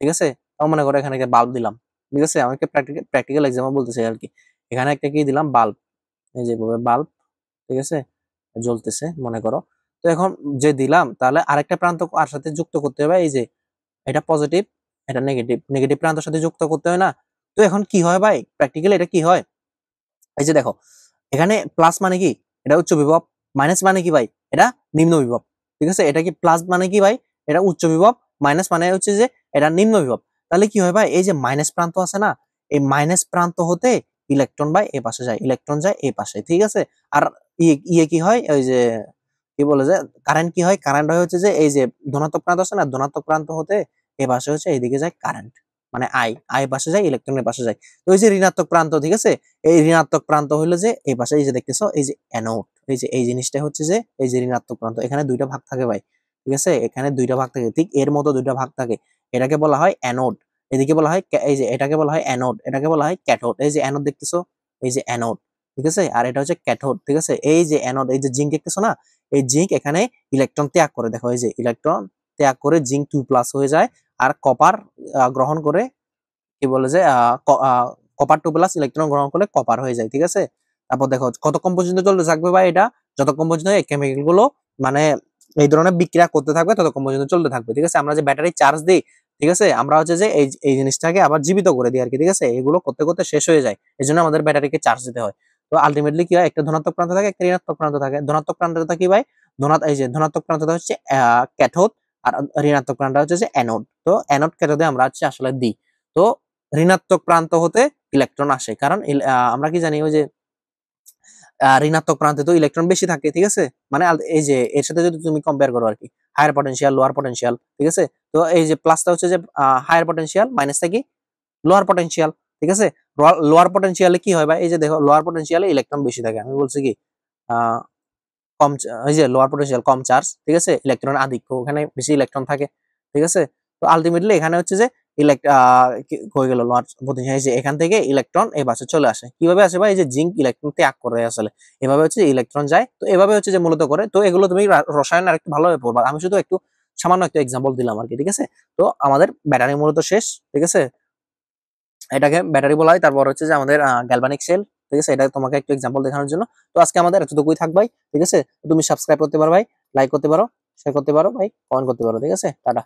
ঠিক আছে। তাও মনে করো এখানে একটা বাল্ব দিলাম, ঠিক আছে, আমি একটা প্র্যাকটিক্যাল এক্সাম্পল বলতেছি আর কি। এখানে একটা কি দিলাম, বাল্ব, এই যে বাল্ব, ঠিক আছে, জ্বলতেছে মনে করো। তো এখন যে দিলাম, তাহলে আরেকটা প্রান্ত আর সাথে যুক্ত করতে হবে, এই যে এটা পজিটিভ, এটা নেগেটিভ, নেগেটিভ প্রান্তের সাথে যুক্ত করতে হয় না। তো এখন কি হয় ভাই, প্র্যাকটিক্যালি এটা কি হয়, এই যে দেখো এখানে প্লাস মানে কি, এটা উচ্চ বিভব, মাইনাস মানে কি ভাই, এটা নিম্ন বিভব, ঠিক আছে। এটা কি প্লাস মানে কি ভাই, এটা উচ্চ বিভব, মাইনাস মানে হচ্ছে যে এটা নিম্ন বিভব। তাহলে কি হয় ভাই, এই যে মাইনাস প্রান্ত আছে না, এই মাইনাস প্রান্ত হতে ইলেকট্রন ভাই এ পাশে যায়, ইলেকট্রন যায় এই পাশে, ঠিক আছে। আর ইয়ে কি হয়, ওই যে কি বলে যে কারেন্ট কি হয়, কারেন্ট হয় হচ্ছে যে এই যে ধনাত্মক প্রান্ত আছে না, ধনাত্মক প্রান্ত হতে এ পাশে হচ্ছে এইদিকে যায় কারেন্ট, মানে আই পাশে যায়, ইলেকট্রনের পাশে যায়। তো এই যে ঋণাত্মক প্রান্ত, ঠিক আছে, এই ঋণাত্মক প্রান্ত হইলো যে এই পাশে, এই যে দেখতেছো এই যে অ্যানোড, এই যে এই জিনিসটা হচ্ছে যে এই যে ঋণাত্মক প্রান্ত, এখানে দুইটা ভাগ থাকে ভাই, ঠিক আছে, এখানে দুইটা ভাগ থাকে, ঠিক এর মতো দুইটা ভাগ থাকে, এটাকে বলা হয় অ্যানোড, এদিকে বলা হয় এই যে এটাকে বলা হয় অ্যানোড, এটাকে বলা হয় ক্যাথোড। এই যে অ্যানোড দেখতেছো, এই যে অ্যানোড, ঠিক আছে, আর এটা হচ্ছে ক্যাথোড, ঠিক আছে। এই যে অ্যানোড, এই যে জিঙ্ক দেখতেছো না, এই জিঙ্ক এখানে ইলেকট্রন ত্যাগ করে, দেখো এই যে ইলেকট্রন ত্যাগ করে জিঙ্ক 2+ হয়ে যায়, আর কপার গ্রহণ করে, কি বলে যে কপার 2+ ইলেকট্রন গ্রহণ করলে কপার হয়ে যায়, ঠিক আছে। তারপর দেখো কতক্ষণ পর্যন্ত চলতে থাকবে ভাই এটা, যতক্ষণ পর্যন্ত এই কেমিক্যাল গুলো মানে এই ধরনের বিক্রিয়া করতে থাকবে ততক্ষণ পর্যন্ত চলতে থাকবে, ঠিক আছে। আমরা যে ব্যাটারি চার্জ দিই, ঠিক আছে, আমরা হচ্ছে যে এই জিনিসটাকে আবার জীবিত করে দিই আর কি, ঠিক আছে, এগুলো করতে করতে শেষ হয়ে যায়, এই জন্য আমাদের ব্যাটারিকে চার্জ দিতে হয়। তো আলটিমেটলি কি হয়, একটা ধনাত্মক প্রান্ত থাকে, একটা ঋণাত্মক প্রান্ত থাকে। ধনাত্মক প্রান্তটা কি ভাই, এই যে ধনাত্মক প্রান্তটা হচ্ছে ক্যাথোড, আর ঋণাত্মক প্রান্তটা হচ্ছে যে অ্যানোড। তো অ্যানোড ক্যাথোডে আমরা হচ্ছে আসলে দিই। তো ঋণাত্মক প্রান্ত হতে ইলেকট্রন আসে, কারণ আমরা কি জানি, ওই যে ঋণাত্মক প্রান্তে তো ইলেকট্রন বেশি থাকে, ঠিক আছে। মানে এই যে এর সাথে যদি তুমি কম্পেয়ার করো আর কি, হায়ার পটেনশিয়াল লোয়ার পটেনশিয়াল, ঠিক আছে। তো এই যে প্লাসটা হচ্ছে যে হায়ার পটেনশিয়াল, মাইনাসটা কি লোয়ার পটেনশিয়াল, ঠিক আছে। লোয়ার পটেনশিয়ালে কি হয় ভাই, এই যে দেখো লোয়ার পটেনশিয়ালে ইলেকট্রন বেশি থাকে, আমি বলছি কি আহ কম, এই যে লোয়ার পটেনশিয়াল কম চার্জ, ঠিক আছে, ইলেকট্রন আধিক্য, ওখানে বেশি ইলেকট্রন থাকে, ঠিক আছে। তো আলটিমেটলি এখানে হচ্ছে যে হয়ে গেল লোয়ার পটেনশিয়াল, যে এখান থেকে ইলেকট্রন এই বাসে চলে আসে, কিভাবে আসে ভাই, এই যে জিঙ্ক ইলেকট্রন ত্যাগ করে আসলে, এভাবে হচ্ছে ইলেকট্রন যায়। তো এভাবে হচ্ছে যে মূলত করে। তো এগুলো তুমি রসায়ন আর একটু ভালোভাবে পড়বা, আমি শুধু একটু সামান্য একটা এক্সাম্পল দিলাম আর কি, ঠিক আছে। তো আমাদের ব্যাটারি মূলত শেষ, ঠিক আছে, এটাকে ব্যাটারি বলা হয়। তারপর হচ্ছে যে আমাদের গ্যালভানিক সেল, ঠিক আছে, এটা তোমাকে একটু এক্সাম্পল দেখানোর জন্য। তো আজকে আমাদের এতটুকুই থাকবাই, ঠিক আছে। তুমি সাবস্ক্রাইব করতে পারো ভাই, লাইক করতে পারো, শেয়ার করতে পারো ভাই, কমেন্ট করতে পারো, ঠিক আছে, টাটা।